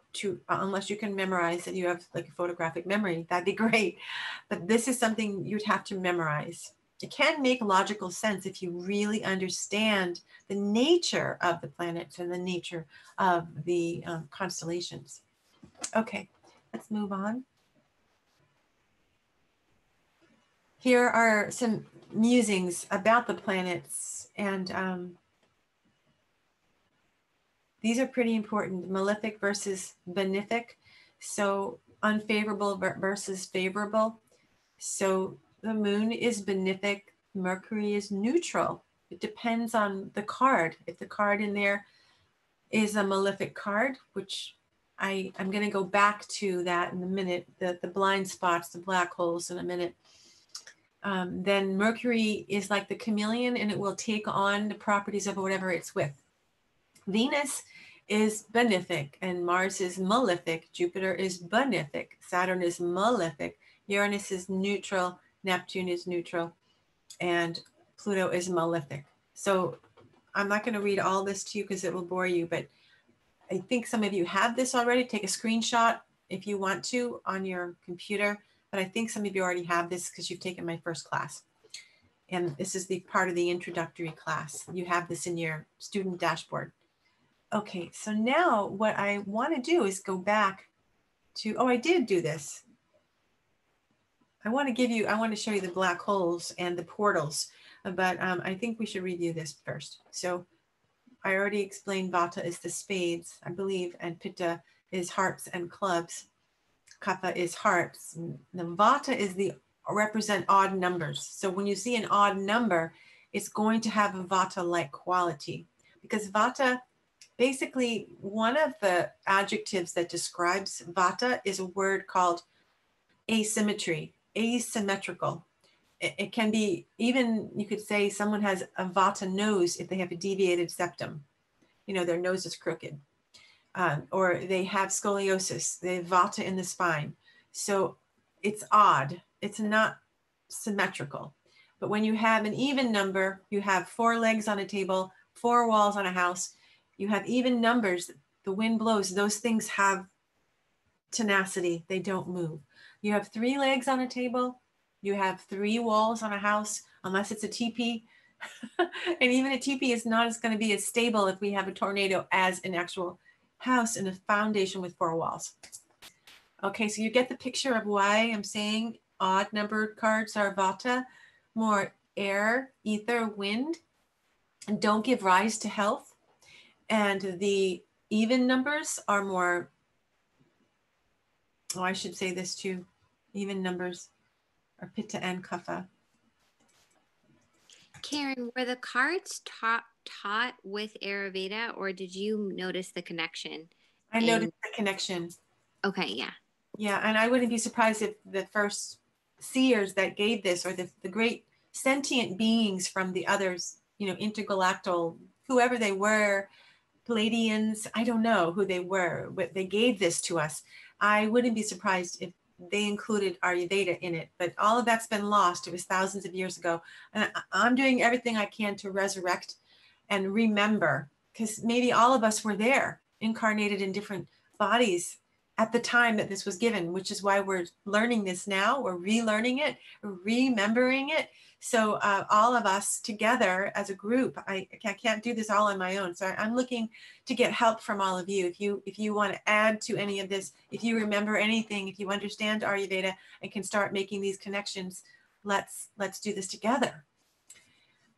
unless you can memorize it, you have like a photographic memory, that'd be great. But this is something you'd have to memorize. It can make logical sense if you really understand the nature of the planets and the nature of the constellations. Okay, let's move on. Here are some musings about the planets, and these are pretty important. Malefic versus benefic. So unfavorable versus favorable. So the moon is benefic, Mercury is neutral. It depends on the card. If the card in there is a malefic card, which I'm going to go back to that in a minute, the blind spots, the black holes in a minute. Then Mercury is like the chameleon and it will take on the properties of whatever it's with. Venus is benefic and Mars is malefic. Jupiter is benefic. Saturn is malefic. Uranus is neutral. Neptune is neutral. And Pluto is malefic. So I'm not going to read all this to you because it will bore you, but I think some of you have this already. Take a screenshot if you want to on your computer, but I think some of you already have this because you've taken my first class. And this is the part of the introductory class. You have this in your student dashboard. Okay, so now what I want to do is go back to, oh, I did do this. I want to show you the black holes and the portals, but I think we should review this first. So I already explained Vata is the spades, I believe, and Pitta is hearts and clubs. Kapha is hearts. And the Vata is represent odd numbers. So when you see an odd number, it's going to have a Vata-like quality because Vata, basically one of the adjectives that describes Vata is a word called asymmetry, asymmetrical. It can be, even you could say someone has a Vata nose if they have a deviated septum. You know, their nose is crooked. Or they have scoliosis, they have Vata in the spine. So it's odd. It's not symmetrical. But when you have an even number, you have 4 legs on a table, 4 walls on a house, you have even numbers, the wind blows, those things have tenacity, they don't move. You have 3 legs on a table, you have 3 walls on a house, unless it's a teepee. And even a teepee is not going to be as stable if we have a tornado as an actual house and a foundation with 4 walls. Okay, so you get the picture of why I'm saying odd numbered cards are Vata, more air, ether, wind, and don't give rise to health. And the even numbers are more, oh, I should say this too. Even numbers are Pitta and Kapha. Karen, were the cards taught with Ayurveda, or did you notice the connection? I noticed the connection. Okay, yeah. Yeah, and I wouldn't be surprised if the first seers that gave this, or the great sentient beings from the others, you know, intergalactal, whoever they were, Palladians, I don't know who they were, but they gave this to us. I wouldn't be surprised if they included Ayurveda in it, but all of that's been lost. It was thousands of years ago. And I'm doing everything I can to resurrect and remember, because maybe all of us were there, incarnated in different bodies at the time that this was given, which is why we're learning this now. We're relearning it, remembering it. So all of us together as a group, I can't do this all on my own. So I'm looking to get help from all of you. If you want to add to any of this, if you remember anything, if you understand Ayurveda and can start making these connections, let's do this together.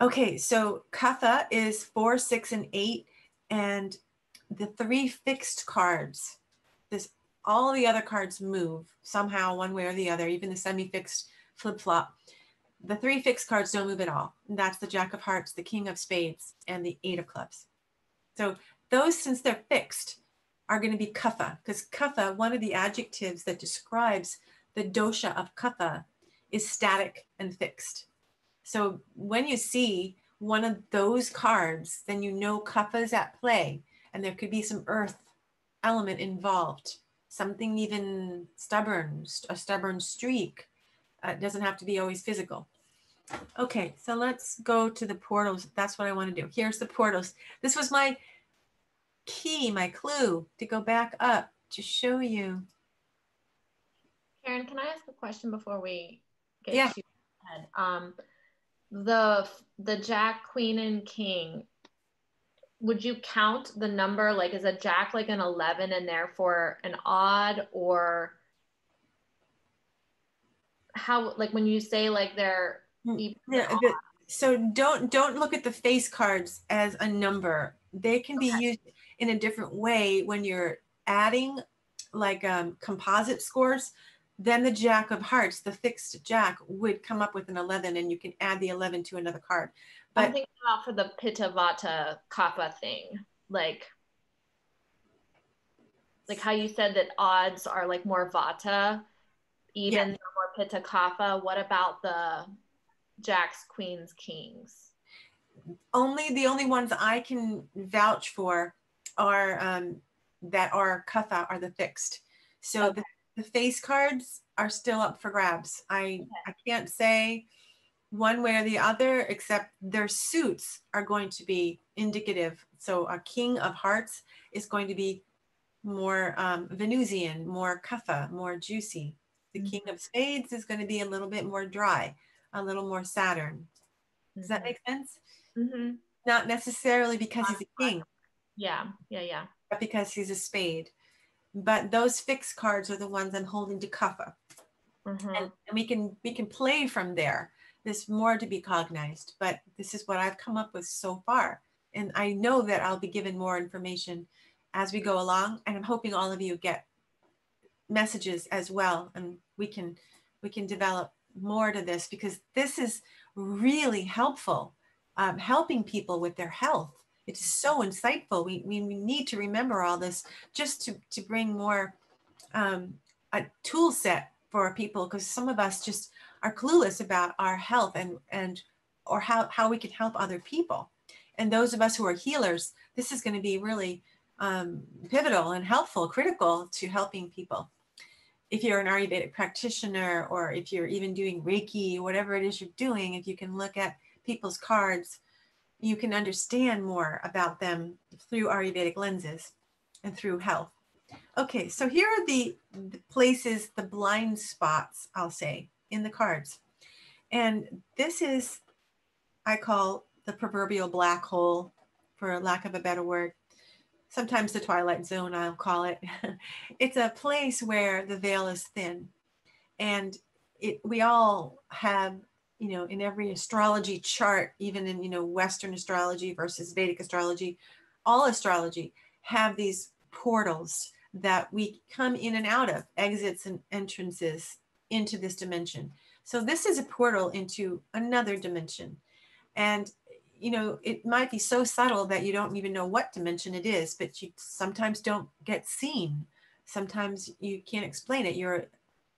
Okay, so Kapha is 4, 6, and 8, and the 3 fixed cards. All the other cards move somehow, one way or the other, even the semi-fixed flip-flop. The 3 fixed cards don't move at all. And that's the Jack of Hearts, the King of Spades, and the 8 of Clubs. So those, since they're fixed, are going to be Kapha, because Kapha, one of the adjectives that describes the dosha of Kapha, is static and fixed. So when you see one of those cards, then you know Kapha is at play, and there could be some earth element involved. Something even stubborn, a stubborn streak. It doesn't have to be always physical. Okay, so let's go to the portals. That's what I want to do. Here's the portals. This was my key, my clue to go back up to show you. Karen, can I ask a question before we get Yeah. to ahead? The Jack, Queen, and King, would you count the number, like is a Jack like an 11 and therefore an odd, or how, like when you say like they're even so don't look at the face cards as a number. They can be used in a different way when you're adding like composite scores. Then the Jack of Hearts, the fixed Jack, would come up with an 11, and you can add the 11 to another card. But I'm thinking about for the Pitta Vata Kapha thing, like how you said that odds are like more Vata, even yeah. more Pitta Kapha. What about the Jacks, Queens, Kings? The only ones I can vouch for are that are Kapha are the fixed. So Okay. the face cards are still up for grabs. I can't say one way or the other, except their suits are going to be indicative. So a King of Hearts is going to be more Venusian, more Kapha, more juicy. The King of Spades is going to be a little bit more dry, a little more Saturn. Does that make sense? Mm-hmm. Not necessarily because he's a king. Yeah. But because he's a spade. But those fixed cards are the ones I'm holding to Kapha. And we can play from there. There's more to be cognized, but this is what I've come up with so far. And I know that I'll be given more information as we go along. And I'm hoping all of you get messages as well. And we can develop more to this, because this is really helpful, helping people with their health. It's so insightful. We need to remember all this just to bring more a tool set for people, because some of us just are clueless about our health and or how we can help other people. And those of us who are healers, this is going to be really pivotal and helpful, critical to helping people. If you're an Ayurvedic practitioner, or if you're even doing Reiki, whatever it is you're doing, if you can look at people's cards, you can understand more about them through Ayurvedic lenses and through health. Okay, so here are the places, the blind spots, I'll say, in the cards. And this is, I call the proverbial black hole, for lack of a better word. Sometimes the twilight zone, I'll call it. It's a place where the veil is thin. And we all have, in every astrology chart, even in, Western astrology versus Vedic astrology, all astrology have these portals that we come in and out of, exits and entrances into this dimension. So this is a portal into another dimension. And, it might be so subtle that you don't even know what dimension it is, but you sometimes don't get seen. Sometimes you can't explain it. You're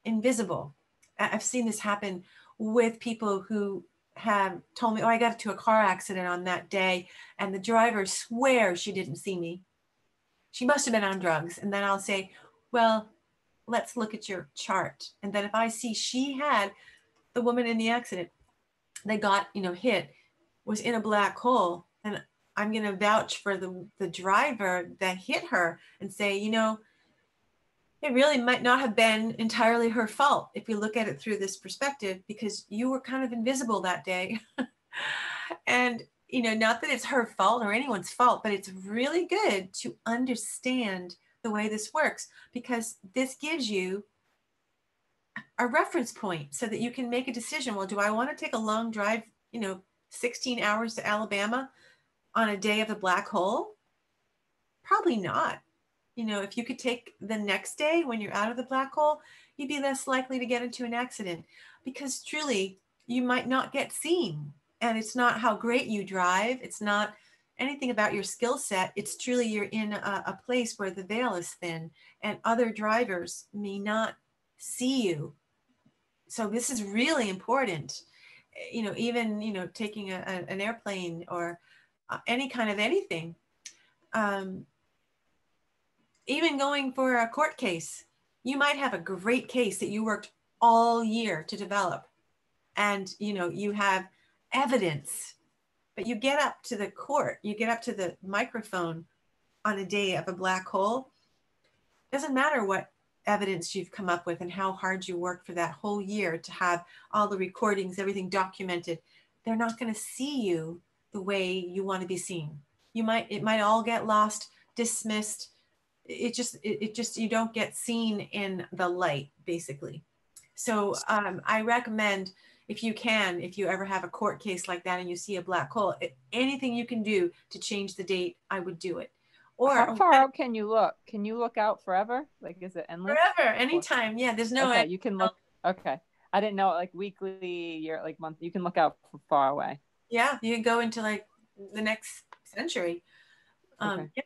invisible. I've seen this happen with people who have told me, I got into a car accident on that day, and the driver swears she didn't see me. She must have been on drugs. And then I'll say, well, let's look at your chart. And then if I see she had, the woman in the accident, they got, hit, was in a black hole, and I'm going to vouch for the driver that hit her and say, it really might not have been entirely her fault if you look at it through this perspective, because you were kind of invisible that day. And, not that it's her fault or anyone's fault, but it's really good to understand the way this works, because this gives you a reference point so that you can make a decision. Well, do I want to take a long drive, 16 hours to Alabama on a day of a black hole? Probably not. If you could take the next day when you're out of the black hole, you'd be less likely to get into an accident, because truly you might not get seen. And it's not how great you drive. It's not anything about your skill set. It's truly you're in a place where the veil is thin and other drivers may not see you. So this is really important. Even, taking an airplane or any kind of anything. Even going for a court case, you might have a great case that you worked all year to develop, and you have evidence, but you get up to the court, you get up to the microphone on a day of a black hole. Doesn't matter what evidence you've come up with and how hard you worked for that whole year to have all the recordings, everything documented. They're not going to see you the way you want to be seen. It might all get lost, dismissed. It just you don't get seen in the light, basically. So I recommend, if you ever have a court case like that and you see a black hole, anything you can do to change the date, I would do it. Or how far out can you look? Can you look out forever? Like, is it endless? Forever, anytime. Yeah, there's no okay, you can look. Okay, I didn't know, like weekly, year, like month. You can look out far away. Yeah, you can go into like the next century. Okay. Yeah.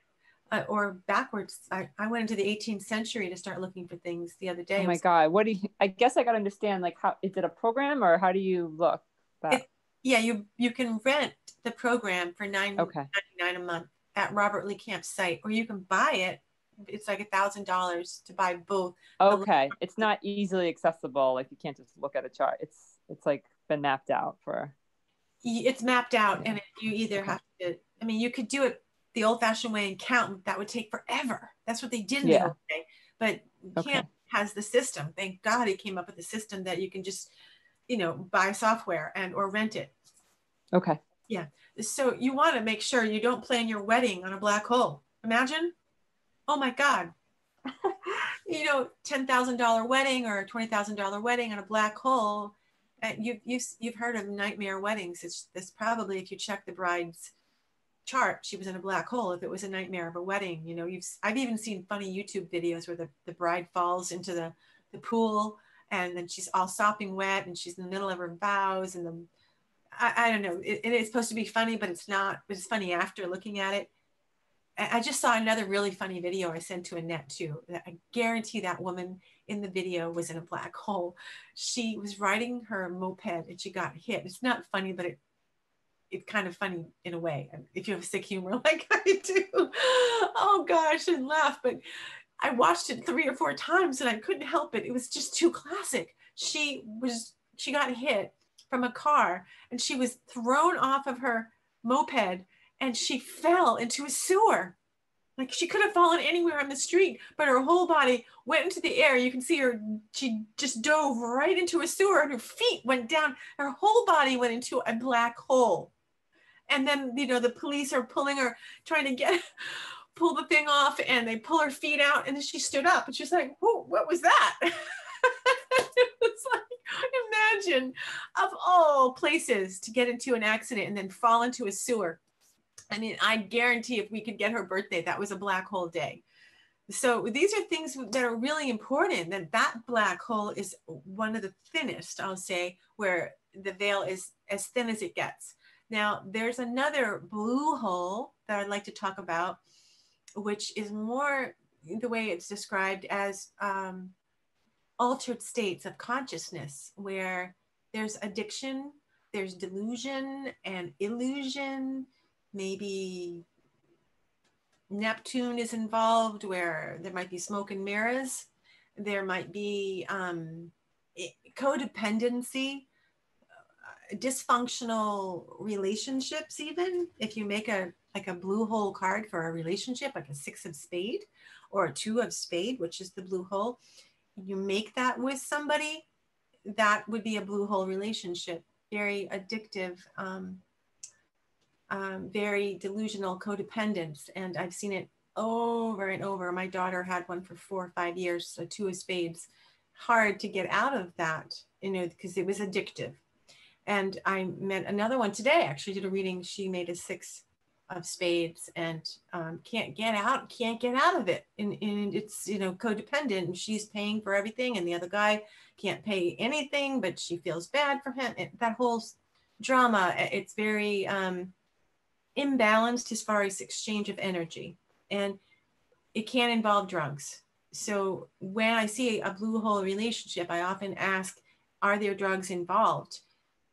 Or backwards. I went into the 18th century to start looking for things the other day. Oh my God. What do you, I guess I got to understand, like, how, is it a program or how do you look? Yeah, you can rent the program for Okay. $9.99 a month at Robert Lee Camp's site, or you can buy it. It's like $1,000 to buy both. Okay. It's not easily accessible. Like, you can't just look at a chart. It's like been mapped out for. It's mapped out, Yeah. and you either have to, you could do it the old-fashioned way and count. That would take forever. That's what they did in the old day. But Camp has the system. Thank God he came up with a system that you can just, buy software or rent it. Okay. Yeah. So you want to make sure you don't plan your wedding on a black hole. Imagine, oh my God, $10,000 wedding or $20,000 wedding on a black hole. You've heard of nightmare weddings. It's probably, if you check the bride's chart, she was in a black hole. If it was a nightmare of a wedding, I've even seen funny YouTube videos where the bride falls into the pool, and then she's all sopping wet, and she's in the middle of her vows, and I don't know. It's supposed to be funny, but it's not. It's funny after looking at it. I just saw another really funny video I sent to Annette too. I guarantee that woman in the video was in a black hole. She was riding her moped and she got hit. It's not funny, but it's kind of funny in a way, if you have sick humor like I do. Oh gosh, I shouldn't laugh, but I watched it 3 or 4 times and I couldn't help it. It was just too classic. She got hit from a car and she was thrown off of her moped and she fell into a sewer. Like, she could have fallen anywhere on the street, but her whole body went into the air. You can see her, she just dove right into a sewer and her feet went down. Her whole body went into a black hole. And then, the police are pulling her, trying to pull the thing off, and they pull her feet out, and then she stood up and she's like, whoa, what was that? It was like, imagine, of all places to get into an accident and then fall into a sewer. I guarantee if we could get her birthday, that was a black hole day. So these are things that are really important. That black hole is one of the thinnest, I'll say, where the veil is as thin as it gets. Now, there's another blue hole that I'd like to talk about, which is more the way it's described as altered states of consciousness, where there's addiction, there's delusion and illusion. Maybe Neptune is involved, where there might be smoke and mirrors. There might be codependency, dysfunctional relationships. Even if you make a blue hole card for a relationship, like a 6 of spade or a 2 of spade, which is the blue hole, you make that with somebody, that would be a blue hole relationship. Very addictive, very delusional codependence. And I've seen it over and over. My daughter had one for 4 or 5 years, so 2 of spades. Hard to get out of that, because it was addictive. And I met another one today, actually did a reading. She made a 6 of spades and can't get out of it. And it's, codependent, and she's paying for everything. And the other guy can't pay anything, but she feels bad for him. That whole drama, it's very imbalanced as far as exchange of energy. And it can involve drugs. So when I see a blue hole relationship, I often ask, are there drugs involved?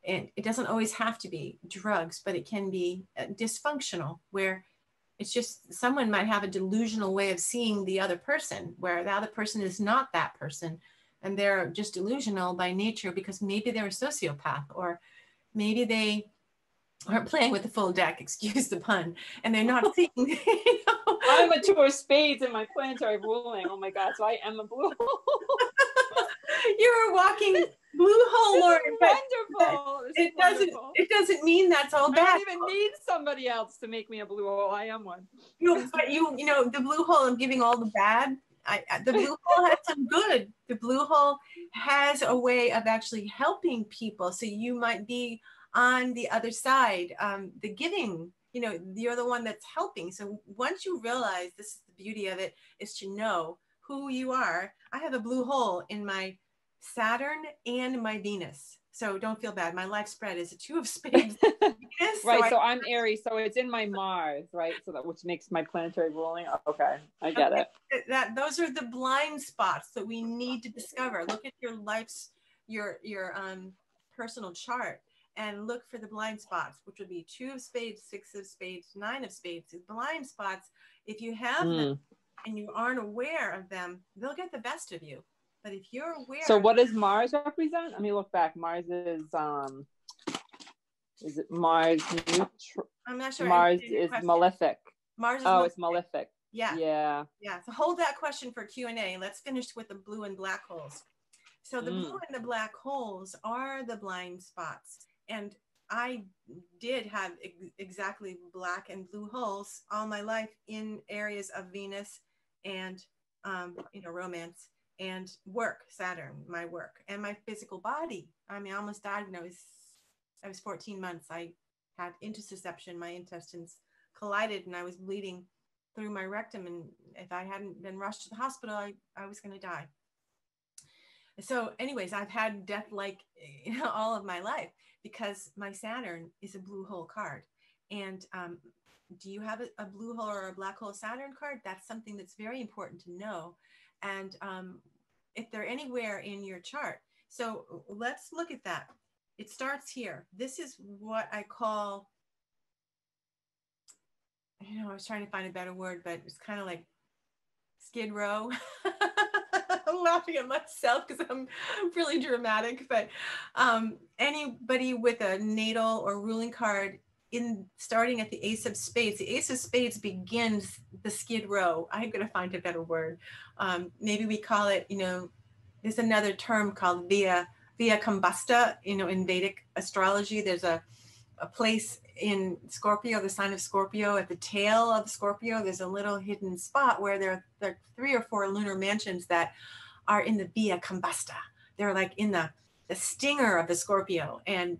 And it doesn't always have to be drugs, but it can be dysfunctional, where it's just someone might have a delusional way of seeing the other person, where the other person is not that person. And they're just delusional by nature, because maybe they're a sociopath, or maybe they aren't playing with the full deck, excuse the pun, and they're not seeing, I'm a 2 of spades in my planetary ruling. Oh my God, so I am a blue hole. You're a walking blue hole, Lauren. Wonderful. It doesn't mean that's all bad. I don't even need somebody else to make me a blue hole. I am one. But the blue hole, I'm giving all the bad. The blue hole has some good. The blue hole has a way of actually helping people. So you might be on the other side, the giving, you're the one that's helping. So once you realize, this is the beauty of it, is to know who you are. I have a blue hole in my Saturn and my Venus. So don't feel bad. My life spread is a 2 of spades. Right. So I'm Aries. So it's in my Mars, right? So that, which makes my planetary ruling. Okay. I get it. Those are the blind spots that we need to discover. Look at your life's, your personal chart, and look for the blind spots, which would be 2 of spades, 6 of spades, 9 of spades. The blind spots, if you have them and you aren't aware of them, they'll get the best of you. But if you're aware. So what does Mars represent? Let me look back. Mars is it Mars neutral? I'm not sure. Mars is malefic. Mars is it's malefic. Yeah. So hold that question for Q&A. Let's finish with the blue and black holes. So the blue and the black holes are the blind spots. And I did have exactly black and blue holes all my life in areas of Venus and, romance and work, Saturn, my work, and my physical body. I mean, I almost died when I was 14 months. I had intussusception. My intestines collided and I was bleeding through my rectum. And if I hadn't been rushed to the hospital, I was going to die. So anyways, I've had death like all of my life, because my Saturn is a blue hole card. And do you have a blue hole or a black hole Saturn card? That's something that's very important to know. And if they're anywhere in your chart. So let's look at that. It starts here. This is what I call, I was trying to find a better word, but it's kind of like Skid Row. I'm laughing at myself because I'm really dramatic, but anybody with a natal or ruling card starting at the Ace of Spades. The Ace of Spades begins the Skid Row. I'm going to find a better word. Maybe we call it, there's another term called via combusta, in Vedic astrology. There's a place in Scorpio, the sign of Scorpio, at the tail of Scorpio, there's a little hidden spot where there are 3 or 4 lunar mansions that are in the via combusta. They're like in the stinger of the Scorpio, and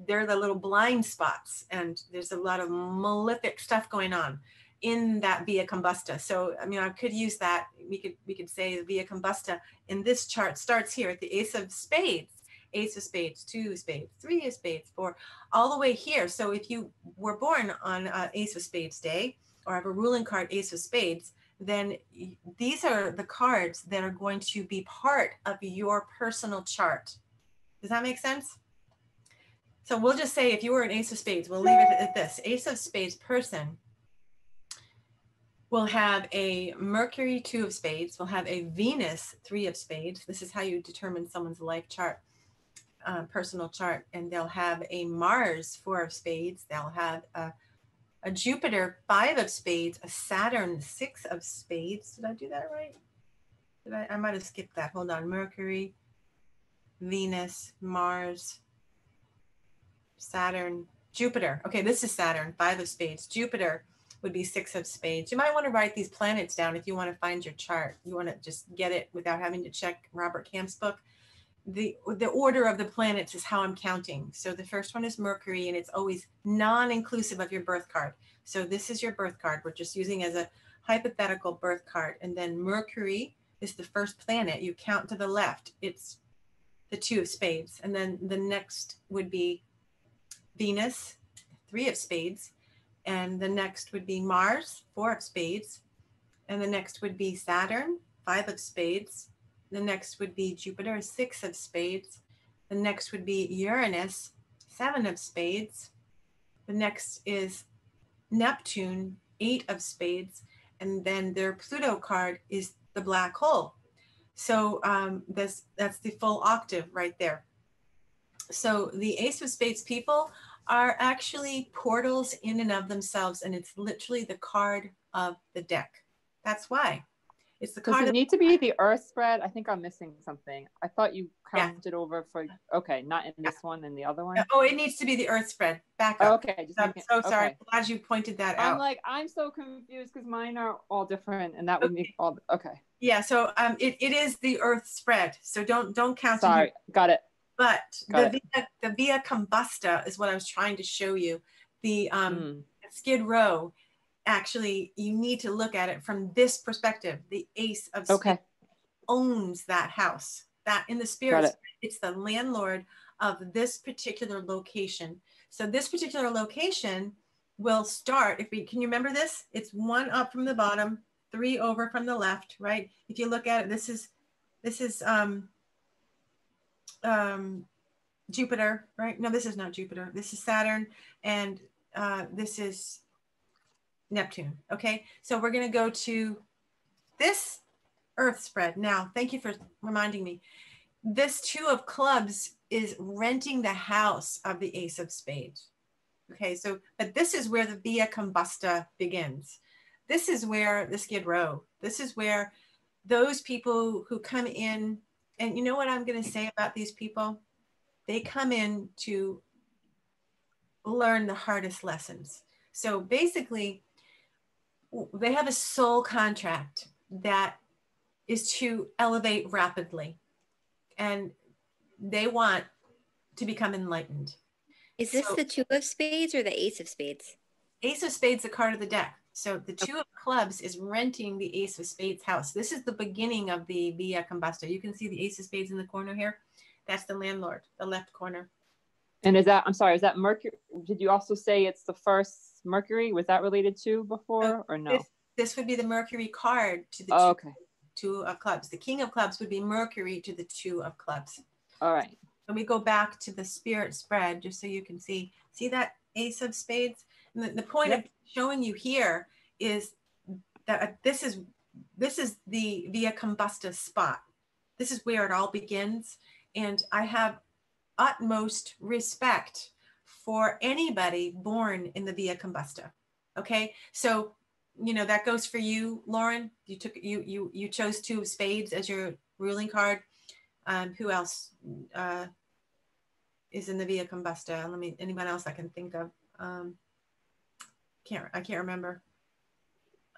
they're the little blind spots. And there's a lot of malefic stuff going on in that via combusta. So, I could use that. We could say the via combusta in this chart starts here at the Ace of Spades. Ace of Spades, 2 of Spades, 3 of Spades, 4, all the way here. So if you were born on Ace of Spades day, or have a ruling card Ace of Spades, then these are the cards that are going to be part of your personal chart. Does that make sense? So we'll just say if you were an Ace of Spades, we'll leave it at this. Ace of Spades person We'll have a Mercury 2 of spades. We'll have a Venus 3 of spades. This is how you determine someone's life chart, personal chart. And they'll have a Mars 4 of spades. They'll have a Jupiter 5 of spades, a Saturn 6 of spades. Did I do that right? I might have skipped that. Hold on. Mercury, Venus, Mars, Saturn, Jupiter. Okay, this is Saturn, 5 of spades. Jupiter would be 6 of spades. You might want to write these planets down if you want to find your chart. You want to just get it without having to check Robert Camp's book. The order of the planets is how I'm counting. So the first one is Mercury, and it's always non-inclusive of your birth card. So this is your birth card. We're just using as a hypothetical birth card. And then Mercury is the first planet. You count to the left. It's the 2 of spades. And then the next would be Venus, 3 of spades. And the next would be Mars, 4 of spades. And the next would be Saturn, 5 of spades. The next would be Jupiter, 6 of spades. The next would be Uranus, 7 of spades. The next is Neptune, 8 of spades. And then their Pluto card is the black hole. So that's the full octave right there. So the Ace of Spades people are actually portals in and of themselves, and it's literally the card of the deck. That's why. It's the card. Does it need to be the earth spread? I think I'm missing something. I thought you counted over for, okay, not in this one and the other one. Oh, it needs to be the earth spread. Back up. Okay. Just I'm so sorry. I'm glad you pointed that out. I'm like, I'm so confused because mine are all different, and that would make all, okay. Yeah, so it is the earth spread. So don't count. Sorry, got it. But the via combusta is what I was trying to show you. The Skid Row, actually, you need to look at it from this perspective. The Ace of Spades owns that house. That in the spirit, it's the landlord of this particular location. So this particular location will start, can you remember this? It's 1 up from the bottom, 3 over from the left, right? If you look at it, this is Jupiter, right? No, this is not Jupiter. This is Saturn, and this is Neptune. Okay, so we're going to go to this earth spread. Now, thank you for reminding me. This 2 of clubs is renting the house of the Ace of Spades. Okay, so, but this is where the via combusta begins. This is where the Skid Row, this is where those people who come in, and you know what I'm going to say about these people? They come in to learn the hardest lessons. So basically, they have a soul contract that is to elevate rapidly, and they want to become enlightened. Is this the 2 of spades or the Ace of spades? Ace of spades, the card of the deck. So the 2 of clubs is renting the Ace of spades house. This is the beginning of the via combusta. You can see the Ace of spades in the corner here. That's the landlord, the left corner. And is that, I'm sorry, is that Mercury? Did you also say it's the first Mercury? Was that related to before or no? This would be the Mercury card to the 2 of clubs. The King of clubs would be Mercury to the 2 of clubs. All right. And we go back to the spirit spread just so you can see that Ace of spades. And the point of showing you here is that this is the via combusta spot. This is where it all begins. And I have utmost respect for anybody born in the via combusta. Okay, so that goes for you, Lauren. You chose 2 of spades as your ruling card. Who else is in the via combusta? Anyone else I can think of? I can't remember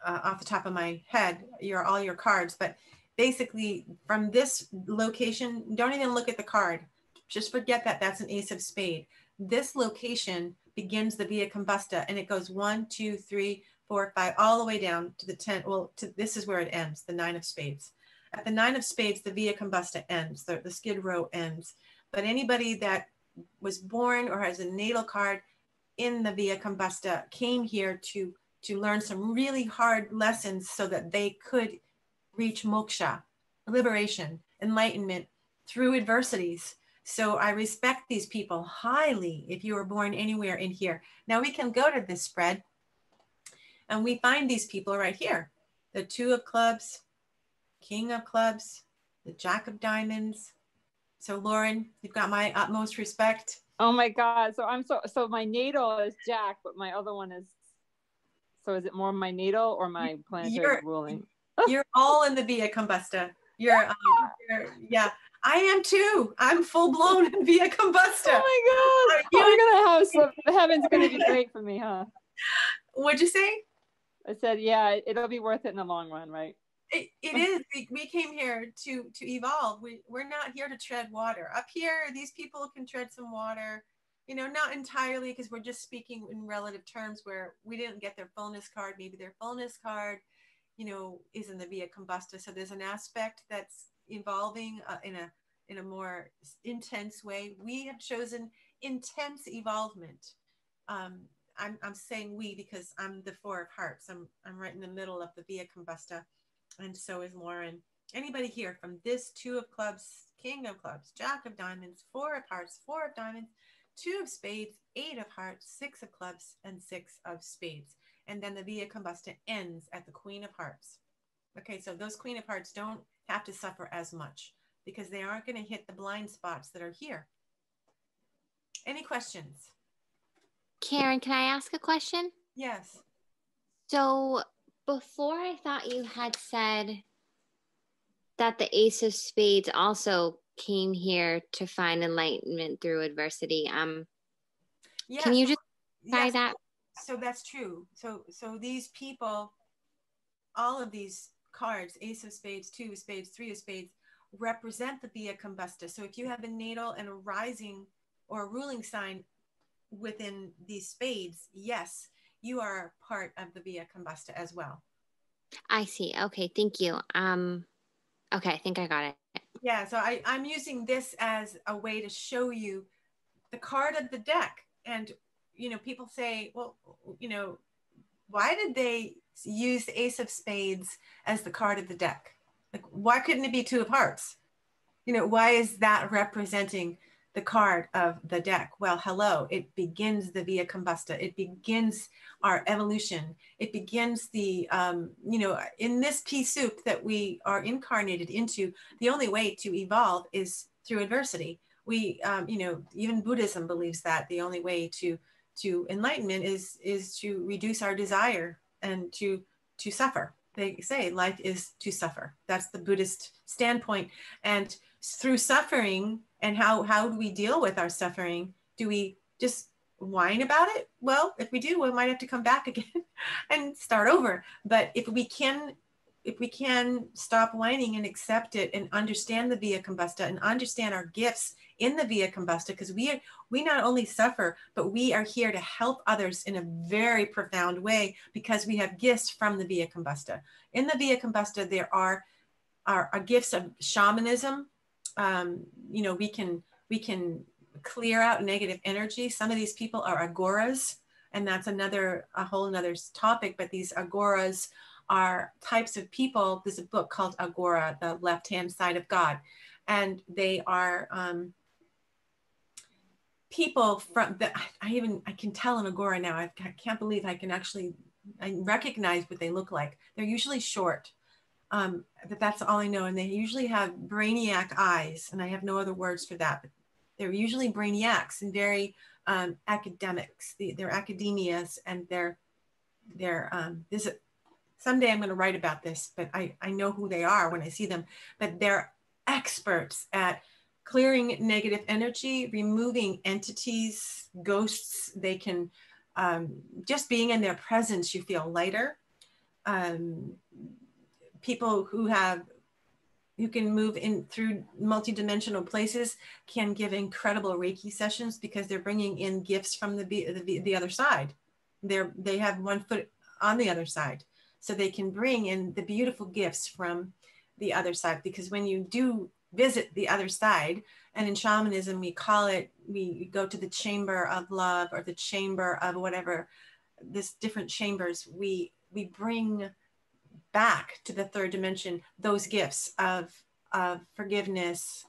off the top of my head all your cards, but basically from this location, don't even look at the card. Just forget that that's an Ace of spade. This location begins the via combusta, and it goes 1, 2, 3, 4, 5, all the way down to the 10. Well, this is where it ends, the 9 of spades. At the 9 of spades, the via combusta ends, the Skid Row ends. But anybody that was born or has a natal card in the via combusta came here to learn some really hard lessons so that they could reach moksha, liberation, enlightenment through adversities. So I respect these people highly if you were born anywhere in here. Now we can go to this spread. And we find these people right here. The Two of Clubs, King of Clubs, the Jack of Diamonds. So Lauren, you've got my utmost respect. Oh my God. So my natal is Jack, but my other one is, so is it more my natal or my planetary ruling? You're all in the Via Combusta. Yeah, I am too. I'm full blown in Via Combusta. Oh my God. You're going to have some, heaven's going to be great for me, huh? What'd you say? I said, yeah, it'll be worth it in the long run, right? It is. We came here to evolve. We're not here to tread water. Up here, these people can tread some water, you know, not entirely, because we're just speaking in relative terms where we didn't get their fullness card. Maybe their fullness card, you know, is in the Via Combusta. So there's an aspect that's evolving in a more intense way. We have chosen intense evolvement. I'm saying we because I'm the Four of Hearts. I'm right in the middle of the Via Combusta. And so is Lauren. Anybody here from this Two of Clubs, King of Clubs, Jack of Diamonds, Four of Hearts, Four of Diamonds, Two of Spades, Eight of Hearts, Six of Clubs, and Six of Spades. And then the Via Combusta ends at the Queen of Hearts. Okay, so those Queen of Hearts don't have to suffer as much because they aren't going to hit the blind spots that are here. Any questions? Karen, can I ask a question? Yes. So before, I thought you had said that the Ace of Spades also came here to find enlightenment through adversity. Yes. Can you just try Yes. that? So that's true. So these people, all of these cards, Ace of Spades, Two of Spades, Three of Spades, represent the Via Combusta. So if you have a natal and a rising or a ruling sign within these spades, yes, you are part of the Via Combusta as well. I see. Okay, thank you. Okay, I think I got it. Yeah, so I'm using this as a way to show you the card of the deck. And, you know, people say, well, you know, why did they use the Ace of Spades as the card of the deck? Like, why couldn't it be Two of Hearts? You know, why is that representing the card of the deck? Well, hello, it begins the Via Combusta. It begins our evolution. It begins the, you know, in this pea soup that we are incarnated into, the only way to evolve is through adversity. We, you know, even Buddhism believes that the only way to enlightenment is to reduce our desire and to suffer. They say life is to suffer. That's the Buddhist standpoint. And through suffering, and how do we deal with our suffering? Do we just whine about it? Well, if we do, we might have to come back again and start over. But if we can stop whining and accept it and understand the Via Combusta and understand our gifts in the Via Combusta, because we not only suffer, but we are here to help others in a very profound way because we have gifts from the Via Combusta. In the Via Combusta, there are gifts of shamanism. You know, we can clear out negative energy. Some of these people are agoras, and that's a whole another topic. But these agoras are types of people. There's a book called Agora, the left-hand side of God, and they are people from the. I can tell an agora now. I can't believe I recognize what they look like. They're usually short. But that's all I know. And they usually have brainiac eyes, and I have no other words for that. But they're usually brainiacs and very academics. They're academias, and someday I'm going to write about this, but I know who they are when I see them. But they're experts at clearing negative energy, removing entities, ghosts. They can, just being in their presence, you feel lighter. People who can move in through multidimensional places can give incredible Reiki sessions because they're bringing in gifts from the other side. They have one foot on the other side, so they can bring in the beautiful gifts from the other side. Because when you do visit the other side, and in shamanism we go to the chamber of love or the chamber of whatever, this different chambers, we bring back to the third dimension those gifts of forgiveness,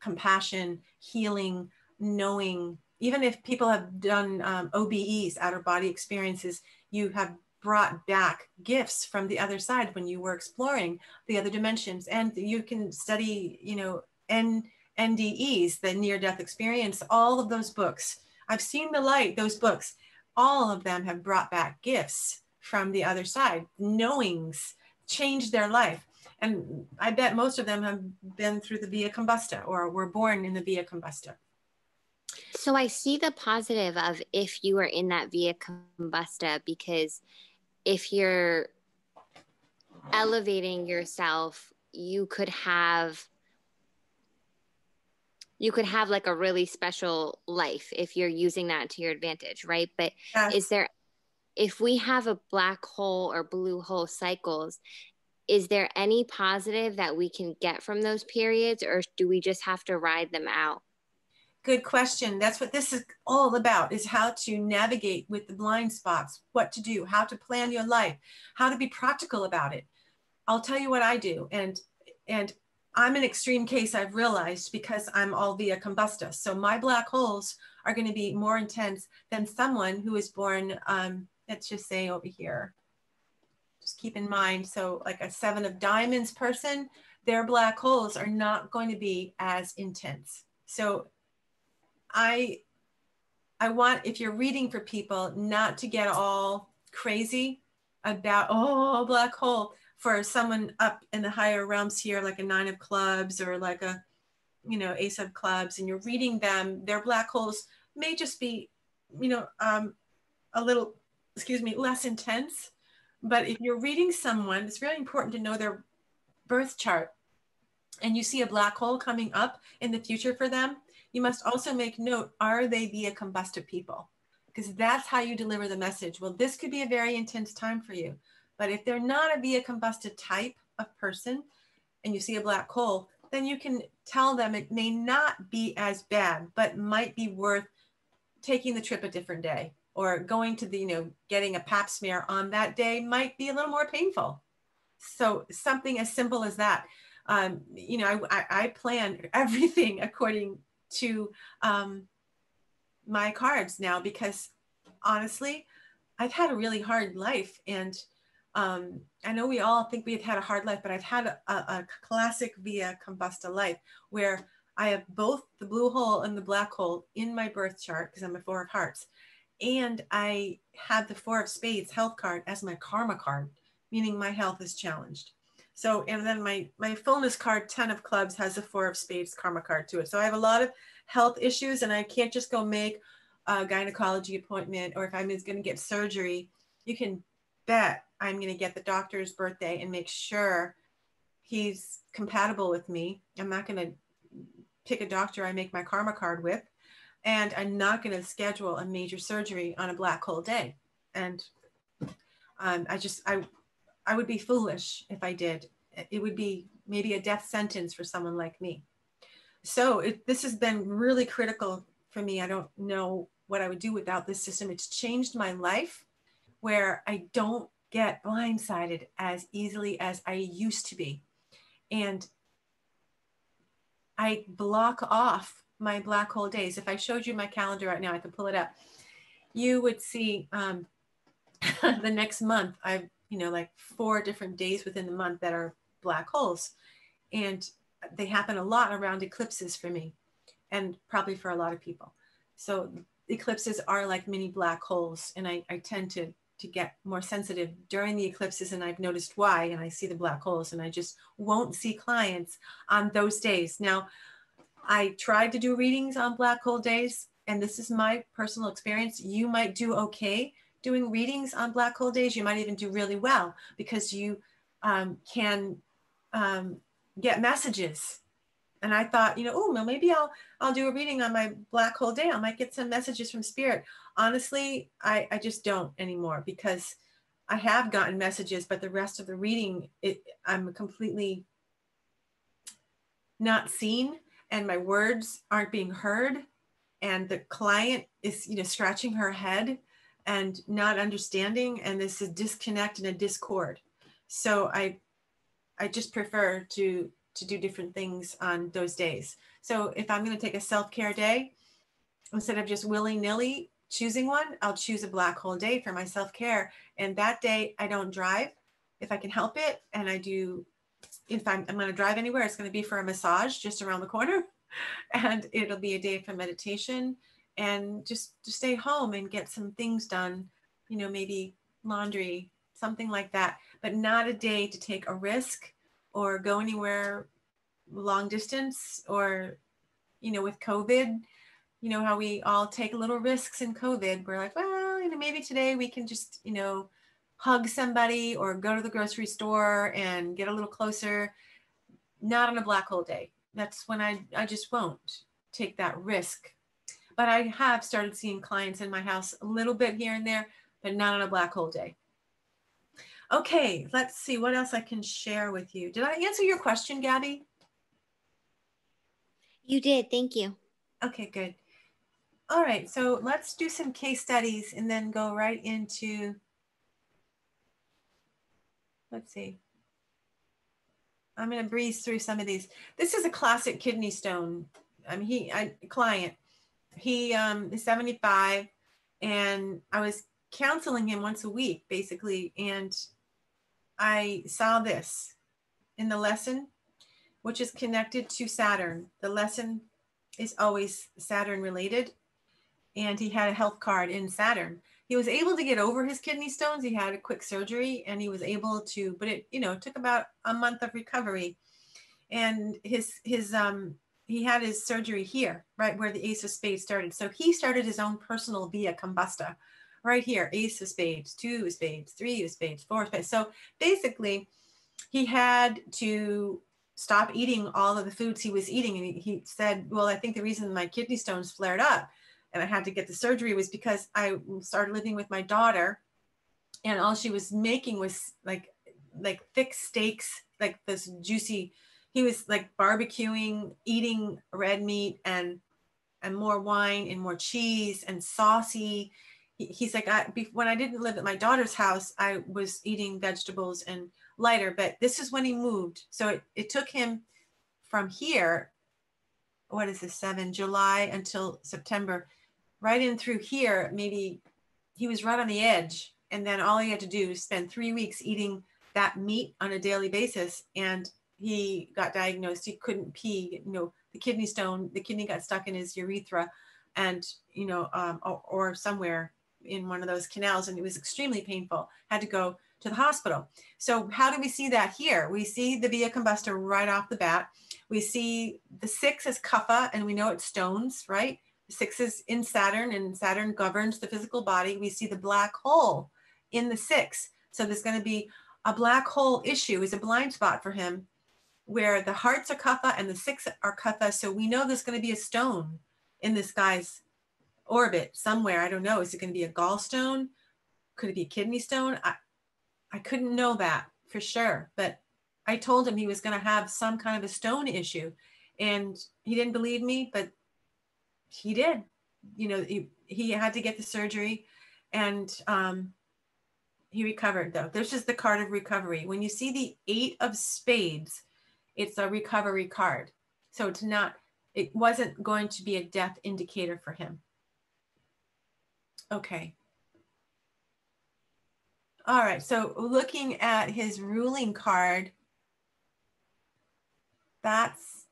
compassion, healing, knowing. Even if people have done OBEs, outer body experiences, you have brought back gifts from the other side when you were exploring the other dimensions. And you can study, you know, NDEs, the near-death experience, all of those books. I've seen the light, those books, all of them have brought back gifts from the other side, knowings, changed their life. And I bet most of them have been through the via combusta or were born in the via combusta. So I see the positive of if you are in that via combusta, because if you're elevating yourself, you could have like a really special life if you're using that to your advantage, right? But Yes. if we have a black hole or blue hole cycles, is there any positive that we can get from those periods, or do we just have to ride them out? Good question. That's what this is all about, is how to navigate with the blind spots, what to do, how to plan your life, how to be practical about it. I'll tell you what I do. And I'm an extreme case, I've realized, because I'm all via combusta. So my black holes are going to be more intense than someone who is born, let's just say over here. Just keep in mind, so like a 7 of diamonds person, their black holes are not going to be as intense. So I want, if you're reading for people, not to get all crazy about, oh, black hole, for someone up in the higher realms here, like a 9 of clubs or like a, you know, ace of clubs, and you're reading them, their black holes may just be, you know, a little, less intense. But if you're reading someone, it's really important to know their birth chart, and you see a black hole coming up in the future for them, you must also make note, are they via combusta people? Because that's how you deliver the message. Well, this could be a very intense time for you. But if they're not a via combusta type of person and you see a black hole, then you can tell them it may not be as bad, but might be worth taking the trip a different day, or going to the, you know, getting a pap smear on that day might be a little more painful. So something as simple as that. You know, I plan everything according to my cards now, because honestly, I've had a really hard life. And I know we all think we've had a hard life, but I've had a classic via combusta life where I have both the blue hole and the black hole in my birth chart, because I'm a 4 of hearts. And I have the 4 of spades health card as my karma card, meaning my health is challenged. So, and then my fullness card, 10 of clubs, has a 4 of spades karma card to it. So I have a lot of health issues, and I can't just go make a gynecology appointment, or if I'm going to get surgery, you can bet I'm going to get the doctor's birthday and make sure he's compatible with me. I'm not going to pick a doctor I make my karma card with, and I'm not going to schedule a major surgery on a black hole day. And I would be foolish if I did. It would be maybe a death sentence for someone like me. So this has been really critical for me. I don't know what I would do without this system. It's changed my life, where I don't get blindsided as easily as I used to be. And I block off my black hole days. If I showed you my calendar right now, I could pull it up. You would see the next month, I've, you know, like 4 different days within the month that are black holes. And they happen a lot around eclipses for me, and probably for a lot of people. So eclipses are like mini black holes. And I tend to get more sensitive during the eclipses, and I've noticed why, and I see the black holes, and I just won't see clients on those days. Now, I tried to do readings on black hole days, and this is my personal experience. You might do okay doing readings on black hole days. You might even do really well, because you can get messages. And I thought, you know, oh, well, maybe I'll do a reading on my black hole day. I might get some messages from spirit. Honestly, I just don't anymore, because I have gotten messages, but the rest of the reading, I'm completely not seen, and my words aren't being heard. And the client is, you know, scratching her head and not understanding. And this is disconnect and a discord. So I just prefer to do different things on those days. So if I'm going to take a self-care day, instead of just willy-nilly choosing one, I'll choose a black hole day for my self-care. And that day I don't drive if I can help it. And I do, if I'm going to drive anywhere, it's going to be for a massage just around the corner. And it'll be a day for meditation and just to stay home and get some things done, you know, maybe laundry, something like that, but not a day to take a risk or go anywhere long distance or, you know, with COVID, you know, how we all take little risks in COVID. We're like, well, you know, maybe today we can just, you know, hug somebody or go to the grocery store and get a little closer. Not on a black hole day. That's when I just won't take that risk. But I have started seeing clients in my house a little bit here and there, but not on a black hole day. Okay, let's see what else I can share with you. Did I answer your question, Gabby? You did. Thank you. Okay, good. All right, so let's do some case studies and then go right into, let's see. I'm going to breeze through some of these. This is a classic kidney stone. I mean, client. He is 75, and I was counseling him once a week, basically, and I saw this in the lesson, which is connected to Saturn. The lesson is always Saturn related, and he had a health card in Saturn. He was able to get over his kidney stones. He had a quick surgery, and he was able to, but it, you know, took about a month of recovery. And he had his surgery here, right where the Ace of Spades started. So he started his own personal via combusta, right here, Ace of Spades, 2 of Spades, 3 of Spades, 4 of Spades. So basically, he had to stop eating all of the foods he was eating. And he said, well, I think the reason my kidney stones flared up and I had to get the surgery was because I started living with my daughter, and all she was making was like thick steaks, like this juicy. He was like barbecuing, eating red meat and more wine and more cheese and saucy. He's like, when I didn't live at my daughter's house, I was eating vegetables and lighter, but this is when he moved. So it took him from here, what is this, 7 July until September, right in through here. Maybe he was right on the edge. And then all he had to do was spend 3 weeks eating that meat on a daily basis. And he got diagnosed. He couldn't pee, you know, the kidney stone, the kidney got stuck in his urethra and, you know, or somewhere in one of those canals. And it was extremely painful, had to go to the hospital. So how do we see that here? We see the via combusta right off the bat. We see the 6 as kapha, and we know it's stones, right? The 6 is in Saturn, and Saturn governs the physical body. We see the black hole in the 6. So there's going to be a black hole issue, is a blind spot for him, where the hearts are kapha and the 6 are kapha. So we know there's going to be a stone in this guy's orbit somewhere. I don't know. Is it going to be a gallstone? Could it be a kidney stone? I couldn't know that for sure, but I told him he was going to have some kind of a stone issue, and he didn't believe me, but he did. You know, he had to get the surgery, and he recovered though. This is the card of recovery. When you see the 8 of Spades, it's a recovery card. So it wasn't going to be a death indicator for him. Okay. All right, so looking at his ruling card,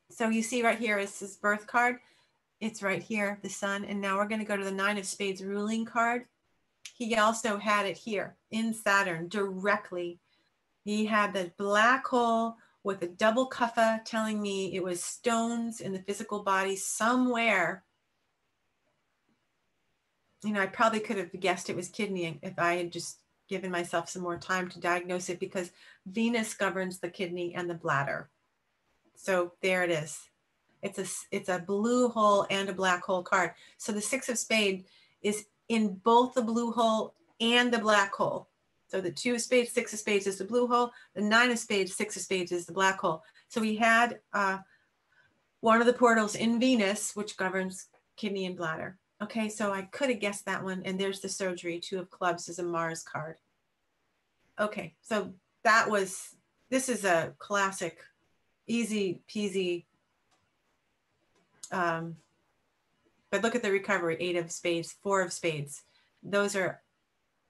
so you see right here is his birth card. It's right here, the sun. And now we're going to go to the 9 of Spades ruling card. He also had it here in Saturn directly. He had the black hole with a double kapha telling me it was stones in the physical body somewhere. You know, I probably could have guessed it was kidney if I had just given myself some more time to diagnose it, because Venus governs the kidney and the bladder. So there it is. It's a blue hole and a black hole card. So the 6 of Spades is in both the blue hole and the black hole. So the 2 of Spades, 6 of Spades is the blue hole. The 9 of Spades, 6 of Spades is the black hole. So we had one of the portals in Venus, which governs kidney and bladder. Okay, so I could have guessed that one. And there's the surgery. 2 of Clubs is a Mars card. Okay, so this is a classic, easy peasy But look at the recovery, 8 of spades, 4 of spades. Those are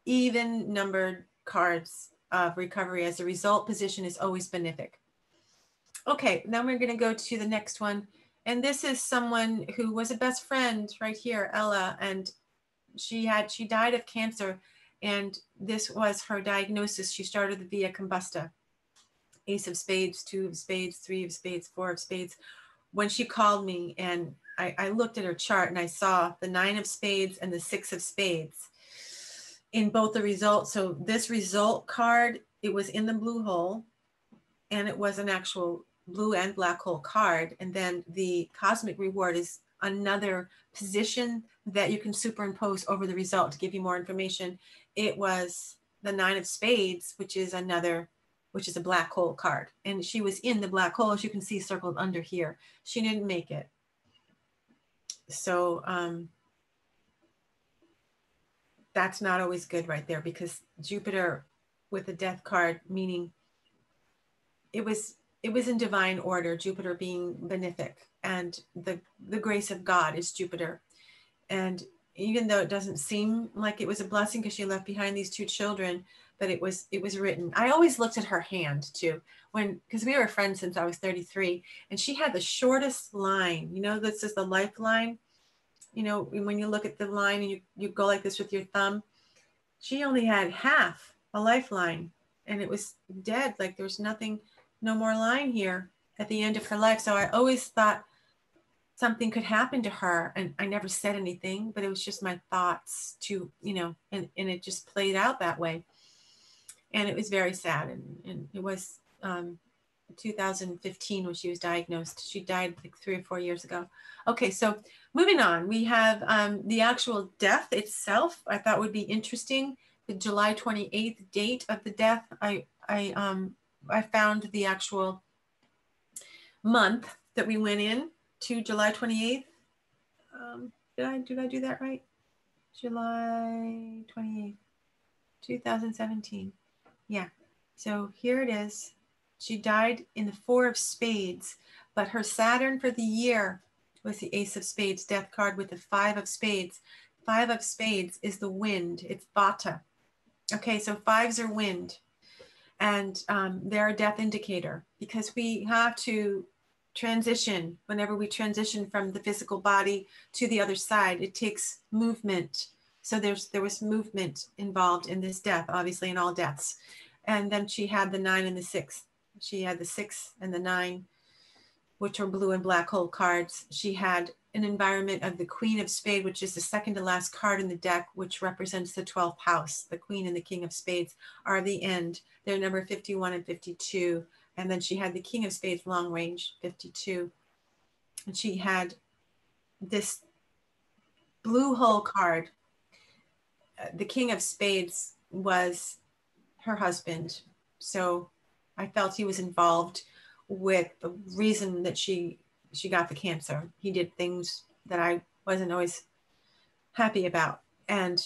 even numbered cards of recovery. As a result, position is always benefic. Okay, now we're going to go to the next one. And this is someone who was a best friend right here, Ella, and she died of cancer, and this was her diagnosis. She started the Via Combusta, Ace of Spades, 2 of Spades, 3 of Spades, 4 of Spades. When she called me, and I looked at her chart, and I saw the 9 of Spades and the 6 of Spades in both the results. So this result card, it was in the blue hole, and it was an actual blue and black hole card. And then the cosmic reward is another position that you can superimpose over the result to give you more information. It was the 9 of Spades, which is a black hole card. And she was in the black hole, as you can see circled under here. She didn't make it. So that's not always good right there, because Jupiter with a death card, meaning it was in divine order, Jupiter being benefic, and the grace of God is Jupiter. And even though it doesn't seem like it was a blessing because she left behind these 2 children, but it was written. I always looked at her hand too, because we were friends since I was 33, and she had the shortest line. You know, this is the lifeline. You know, when you look at the line and you go like this with your thumb, she only had half a lifeline, and it was dead. Like there was nothing, no more line here at the end of her life. So I always thought something could happen to her, and I never said anything, but it was just my thoughts to, you know, and it just played out that way. And it was very sad. And it was 2015 when she was diagnosed. She died like 3 or 4 years ago. Okay, so moving on, we have the actual death itself. I thought would be interesting. The July 28th date of the death. I found the actual month that we went in to, July 28th. Did I do that right? July 28th, 2017. Yeah. So here it is. She died in the 4 of Spades, but her Saturn for the year was the Ace of Spades death card with the 5 of Spades. 5 of Spades is the wind. It's Vata. Okay, so 5s are wind. And they're a death indicator, because we have to transition. Whenever we transition from the physical body to the other side, it takes movement. So there was movement involved in this death, obviously in all deaths. And then she had the 9 and the 6. She had the 6 and the 9, which are blue and black hole cards. She had an environment of the Queen of Spades, which is the second to last card in the deck, which represents the 12th house. The Queen and the King of Spades are the end. They're number 51 and 52. And then she had the King of Spades long range, 52. And she had this blue hole card. The King of Spades was her husband. So I felt he was involved with the reason that she got the cancer. He did things that I wasn't always happy about. And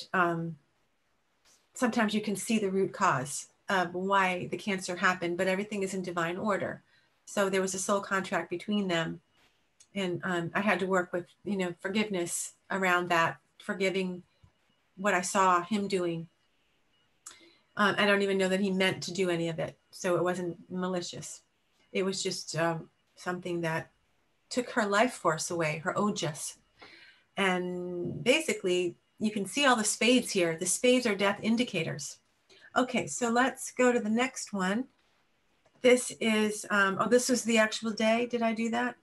sometimes you can see the root cause of why the cancer happened, but everything is in divine order. So there was a soul contract between them. And I had to work with, you know, forgiveness around that, forgiving what I saw him doing. I don't even know that he meant to do any of it. So it wasn't malicious. It was just something that took her life force away, her ojas. And basically, you can see all the spades here. The spades are death indicators. Okay, so let's go to the next one. This is, this was the actual day. Did I do that?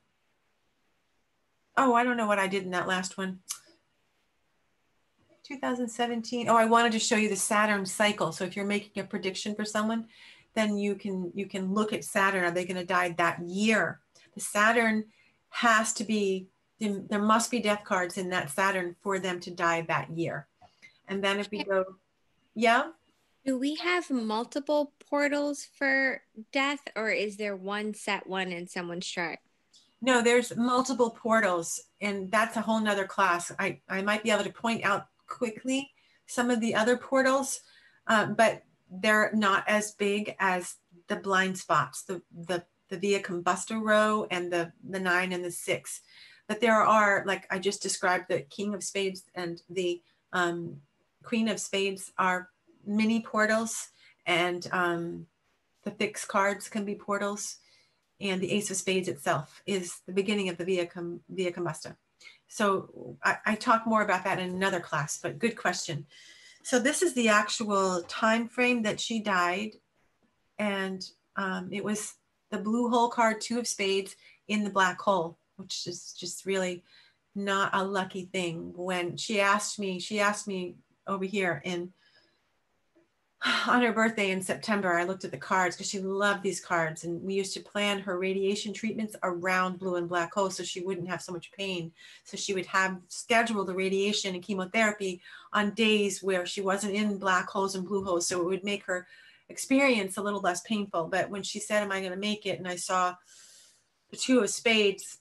Oh, I don't know what I did in that last one. 2017. Oh, I wanted to show you the Saturn cycle. So if you're making a prediction for someone, then you can look at Saturn. Are they going to die that year? The Saturn has to be, there must be death cards in that Saturn for them to die that year. And then if we go, yeah. Do we have multiple portals for death, or is there one set one in someone's chart? No, there's multiple portals, and that's a whole nother class. I might be able to point out quickly some of the other portals, but they're not as big as the blind spots, the Via Combusta row and the 9 and the 6. But there are, like I just described, the King of Spades and the Queen of Spades are mini portals, and the fixed cards can be portals, and the Ace of Spades itself is the beginning of the Via Combusta. So I talk more about that in another class, but good question. So this is the actual time frame that she died, and it was the blue hole card, 2 of Spades in the black hole, which is just really not a lucky thing. When she asked me over here on her birthday in September, I looked at the cards because she loved these cards, and we used to plan her radiation treatments around blue and black holes so she wouldn't have so much pain. So she would have scheduled the radiation and chemotherapy on days where she wasn't in black holes and blue holes, so it would make her experience a little less painful. But when she said, am I going to make it? And I saw the 2 of Spades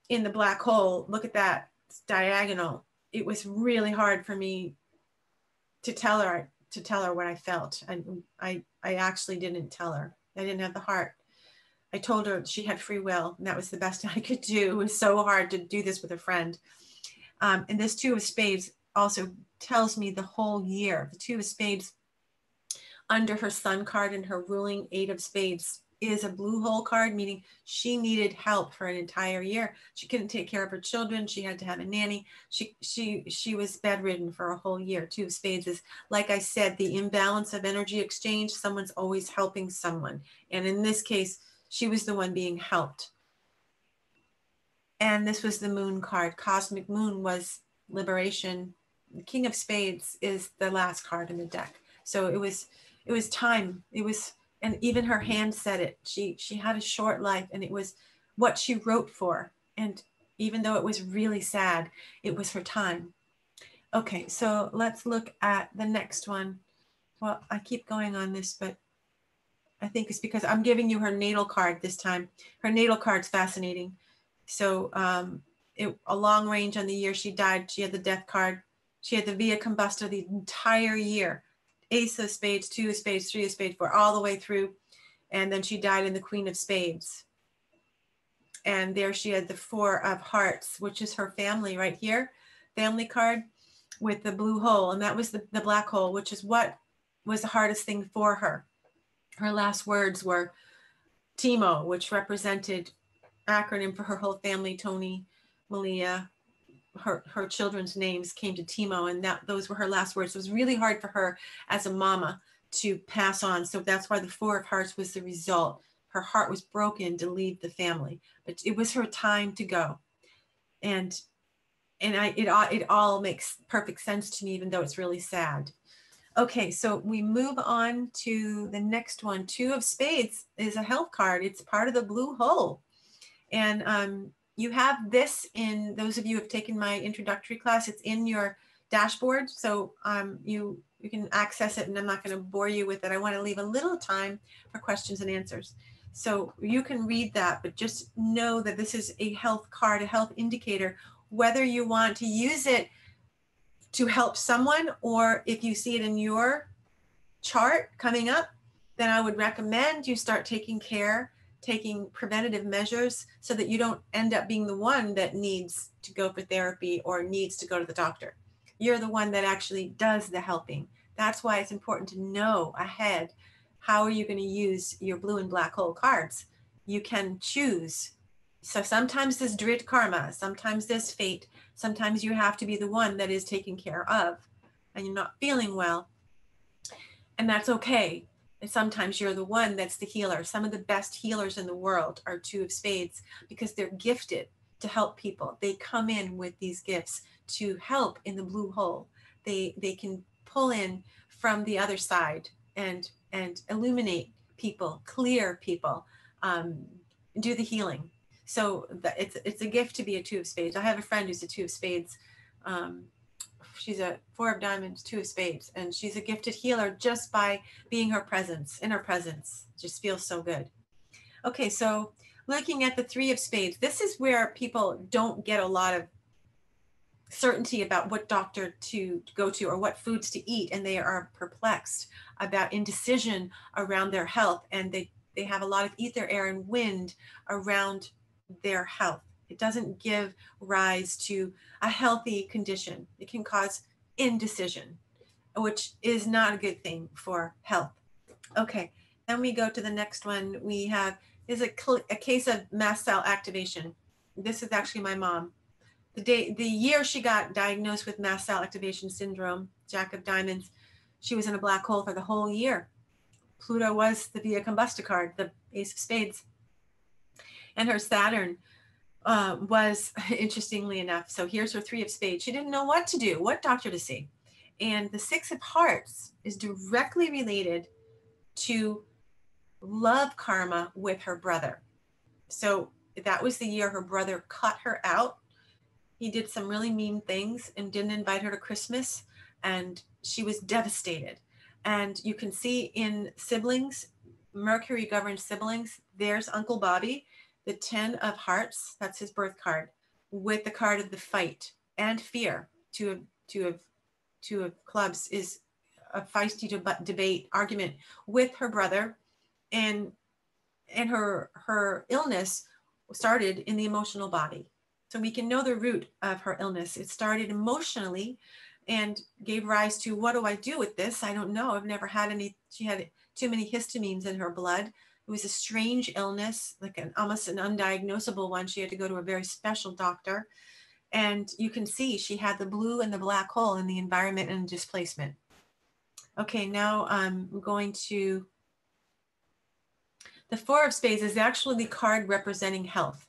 in the black hole, look at that, it's diagonal. It was really hard for me to tell her what I felt. And I actually didn't tell her. I didn't have the heart. I told her she had free will, and that was the best I could do. It was so hard to do this with a friend. And this 2 of Spades also tells me the whole year. The 2 of Spades under her Sun card and her ruling 8 of Spades is a blue hole card, meaning she needed help for an entire year. She couldn't take care of her children. She had to have a nanny. She was bedridden for a whole year. 2 of Spades is, like I said, the imbalance of energy exchange. Someone's always helping someone. And in this case, she was the one being helped. And this was the Moon card. Cosmic Moon was liberation. The King of Spades is the last card in the deck. So it was time. And even her hand said it. She had a short life, and it was what she wrote for. And even though it was really sad, it was her time. Okay, so let's look at the next one. Well, I keep going on this, but I think it's because I'm giving you her natal card this time. Her natal card's fascinating. So a long range on the year she died, she had the death card. She had the Via Combusta the entire year. Ace of Spades, 2 of Spades, 3 of Spades, 4, all the way through. And then she died in the Queen of Spades. And there she had the 4 of Hearts, which is her family right here, family card with the blue hole. And that was the black hole, which is what was the hardest thing for her. Her last words were Timo, which represented acronym for her whole family, Tony, Malia. Her children's names came to Timo, and those were her last words. It was really hard for her as a mama to pass on. So that's why the 4 of Hearts was the result. Her heart was broken to leave the family, but it was her time to go. And it all makes perfect sense to me, even though it's really sad. Okay, so we move on to the next one. 2 of Spades is a health card. It's part of the blue hole. And you have this in, those of you who have taken my introductory class, it's in your dashboard. So you can access it, and I'm not going to bore you with it. I want to leave a little time for questions and answers. So you can read that, but just know that this is a health card, a health indicator, whether you want to use it to help someone, or if you see it in your chart coming up, then I would recommend you start taking preventative measures so that you don't end up being the one that needs to go for therapy or needs to go to the doctor. You're the one that actually does the helping. That's why it's important to know ahead, how are you going to use your blue and black hole cards? You can choose. So sometimes there's Drit karma, sometimes there's fate, sometimes you have to be the one that is taken care of and you're not feeling well. And that's okay. And sometimes you're the one that's the healer. Some of the best healers in the world are 2 of Spades because they're gifted to help people. They come in with these gifts to help in the blue hole. They can pull in from the other side and illuminate people, clear people, do the healing. So it's a gift to be a 2 of Spades. I have a friend who's a 2 of Spades. She's a 4 of Diamonds, 2 of Spades, and she's a gifted healer just by being in her presence. It just feels so good. Okay, so looking at the 3 of Spades, this is where people don't get a lot of certainty about what doctor to go to or what foods to eat, and they are perplexed about indecision around their health, and they have a lot of ether, air, and wind around their health. It doesn't give rise to a healthy condition. It can cause indecision, which is not a good thing for health. Okay, then we go to the next one. We have is a case of mast cell activation. This is actually my mom. The year she got diagnosed with mast cell activation syndrome, Jack of Diamonds, she was in a black hole for the whole year. Pluto was the Via Combusta card, the Ace of Spades. And her Saturn was, interestingly enough, so here's her 3 of Spades. She didn't know what to do, what doctor to see. And the 6 of Hearts is directly related to love karma with her brother. So that was the year her brother cut her out. He did some really mean things and didn't invite her to Christmas, and she was devastated. And you can see in siblings, Mercury governs siblings. There's Uncle Bobby, the 10 of Hearts, that's his birth card, with the card of the fight and fear. Two of Clubs is a feisty debate, argument with her brother, and her illness started in the emotional body. So we can know the root of her illness. It started emotionally and gave rise to, what do I do with this? I don't know. I've never had any. She had too many histamines in her blood. It was a strange illness, like almost an undiagnosable one. She had to go to a very special doctor. And you can see she had the blue and the black hole in the environment and displacement. Okay, now I'm going to, the 4 of Spades is actually the card representing health.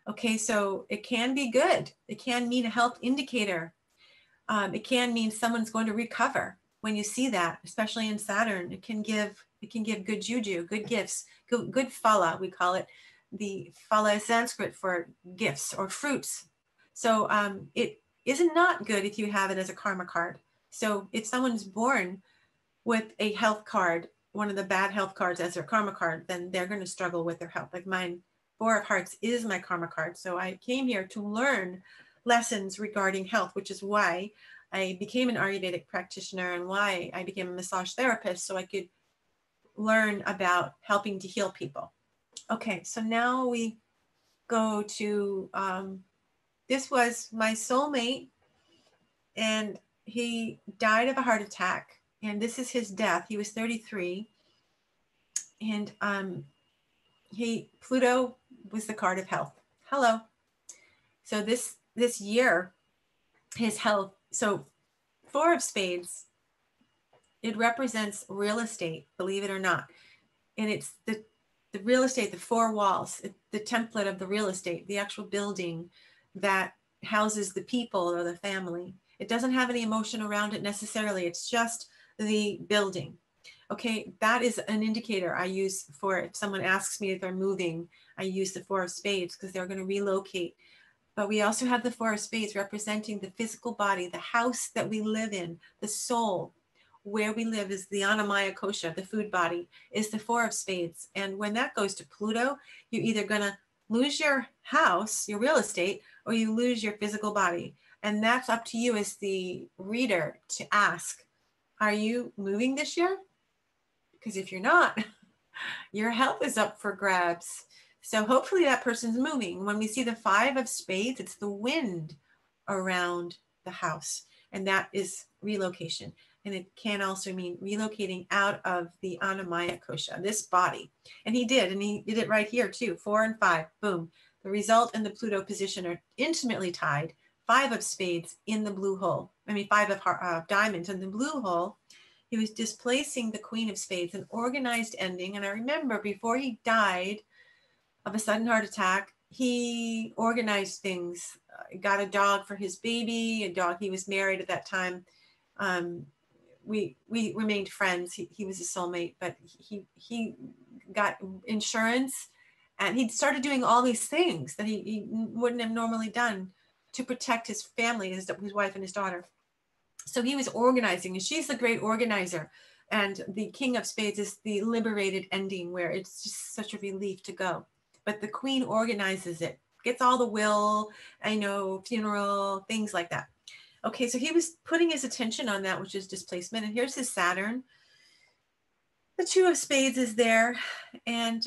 Okay, so it can be good. It can mean a health indicator. It can mean someone's going to recover. When you see that, especially in Saturn, it can give good juju, good gifts, good phala, we call it. The phala is Sanskrit for gifts or fruits. So it isn't not good if you have it as a karma card. So if someone's born with a health card, one of the bad health cards as their karma card, then they're going to struggle with their health. Like mine, 4 of Hearts is my karma card. So I came here to learn lessons regarding health, which is why I became an Ayurvedic practitioner and why I became a massage therapist, so I could learn about helping to heal people. Okay, so now we go to, this was my soulmate, and he died of a heart attack, and this is his death. He was 33, and Pluto was the card of health. Hello. So this year, his health, so 4 of Spades, it represents real estate, believe it or not. And it's the real estate, the 4 walls, the template of the real estate, the actual building that houses the people or the family. It doesn't have any emotion around it necessarily. It's just the building. Okay, that is an indicator I use for if someone asks me if they're moving, I use the 4 of Spades because they're going to relocate. But we also have the 4 of Spades representing the physical body, the house that we live in, the soul. Where we live is the Annamaya Kosha, the food body, is the 4 of Spades. And when that goes to Pluto, you're either going to lose your house, your real estate, or you lose your physical body. And that's up to you as the reader to ask, are you moving this year? Because if you're not, your health is up for grabs. So hopefully that person's moving. When we see the 5 of Spades, it's the wind around the house. And that is relocation. And it can also mean relocating out of the Annamaya Kosha, this body. And he did it right here too, 4 and 5, boom. The result and the Pluto position are intimately tied. 5 of Spades in the blue hole. 5 of Diamonds in the blue hole. He was displacing the Queen of Spades, an organized ending. And I remember before he died of a sudden heart attack, he organized things, got a dog for his baby, a dog. He was married at that time. We remained friends. He was a soulmate, but he got insurance, and he started doing all these things that he wouldn't have normally done to protect his family, his wife and his daughter. So he was organizing, and she's the great organizer. And the King of Spades is the liberated ending, where it's just such a relief to go. But the Queen organizes it, gets all the will, funeral, things like that. Okay, so he was putting his attention on that, which is displacement. And here's his Saturn. The 2 of Spades is there. And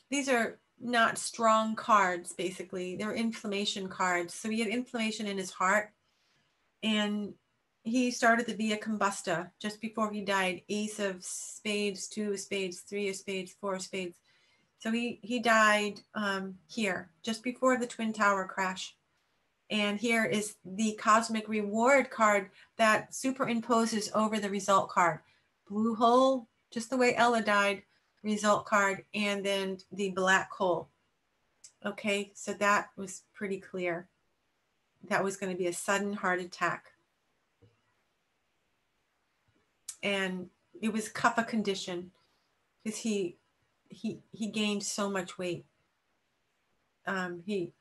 these are not strong cards, basically. They're inflammation cards. So he had inflammation in his heart, and he started the Via Combusta just before he died. Ace of spades, 2 of spades, 3 of spades, 4 of spades. So he died here just before the Twin Tower crash. And here is the cosmic reward card that superimposes over the result card. Blue hole, just the way Ella died, result card, and then the black hole. Okay, so that was pretty clear. That was going to be a sudden heart attack. And it was kapha condition because he gained so much weight. He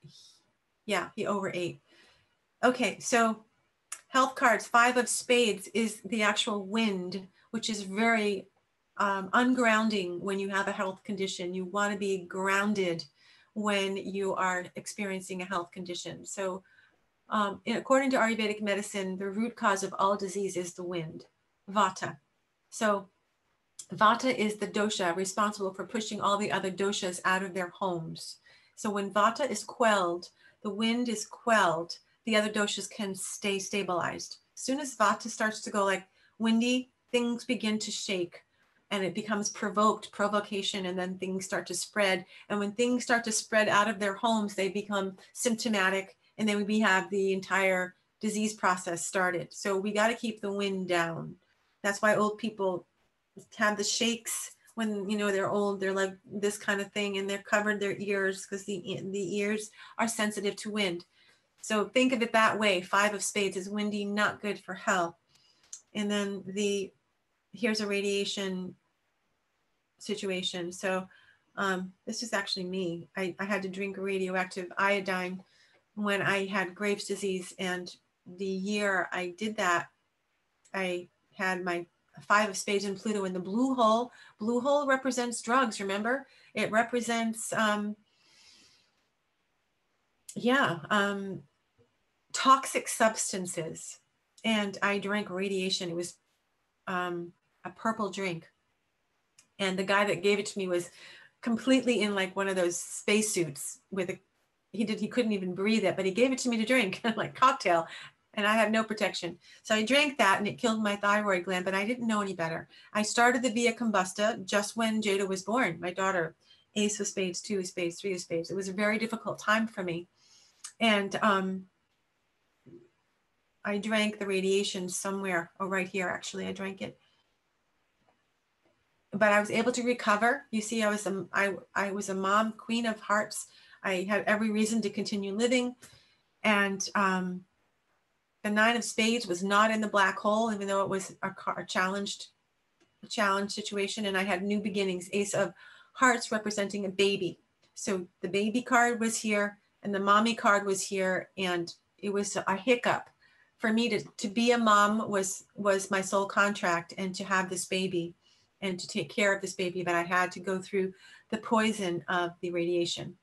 overate. Okay, so health cards, 5 of spades is the actual wind, which is very ungrounding when you have a health condition. You want to be grounded when you are experiencing a health condition. So according to Ayurvedic medicine, the root cause of all disease is the wind, vata. So vata is the dosha responsible for pushing all the other doshas out of their homes. So when vata is quelled, the wind is quelled, the other doshas can stay stabilized. As soon as vata starts to go like windy, things begin to shake and it becomes provocation, and then things start to spread. And when things start to spread out of their homes, they become symptomatic, and then we have the entire disease process started. So we got to keep the wind down. That's why old people have the shakes when, you know, they're old. They're like this kind of thing, and they're covered their ears because the ears are sensitive to wind. So think of it that way. 5 of spades is windy, not good for health. And then here's a radiation situation. So this is actually me. I had to drink radioactive iodine when I had Graves' disease, and the year I did that, I had my 5 of spades and Pluto in the blue hole. Blue hole represents drugs, remember? It represents, toxic substances. And I drank radiation. It was a purple drink. And the guy that gave it to me was completely in like one of those spacesuits with he couldn't even breathe it, but he gave it to me to drink, like cocktail. And I have no protection. So I drank that and it killed my thyroid gland, but I didn't know any better. I started the Via Combusta just when Jada was born, my daughter. Ace of spades, 2 of spades, 3 of spades. It was a very difficult time for me. And I drank the radiation somewhere, right here, actually, I drank it. But I was able to recover. You see, I was a mom, queen of hearts. I had every reason to continue living. And the 9 of spades was not in the black hole, even though it was a challenged situation. And I had new beginnings. Ace of hearts representing a baby. So the baby card was here and the mommy card was here. And it was a hiccup. For me to be a mom was my soul contract, and to have this baby and to take care of this baby, but I had to go through the poison of the radiation.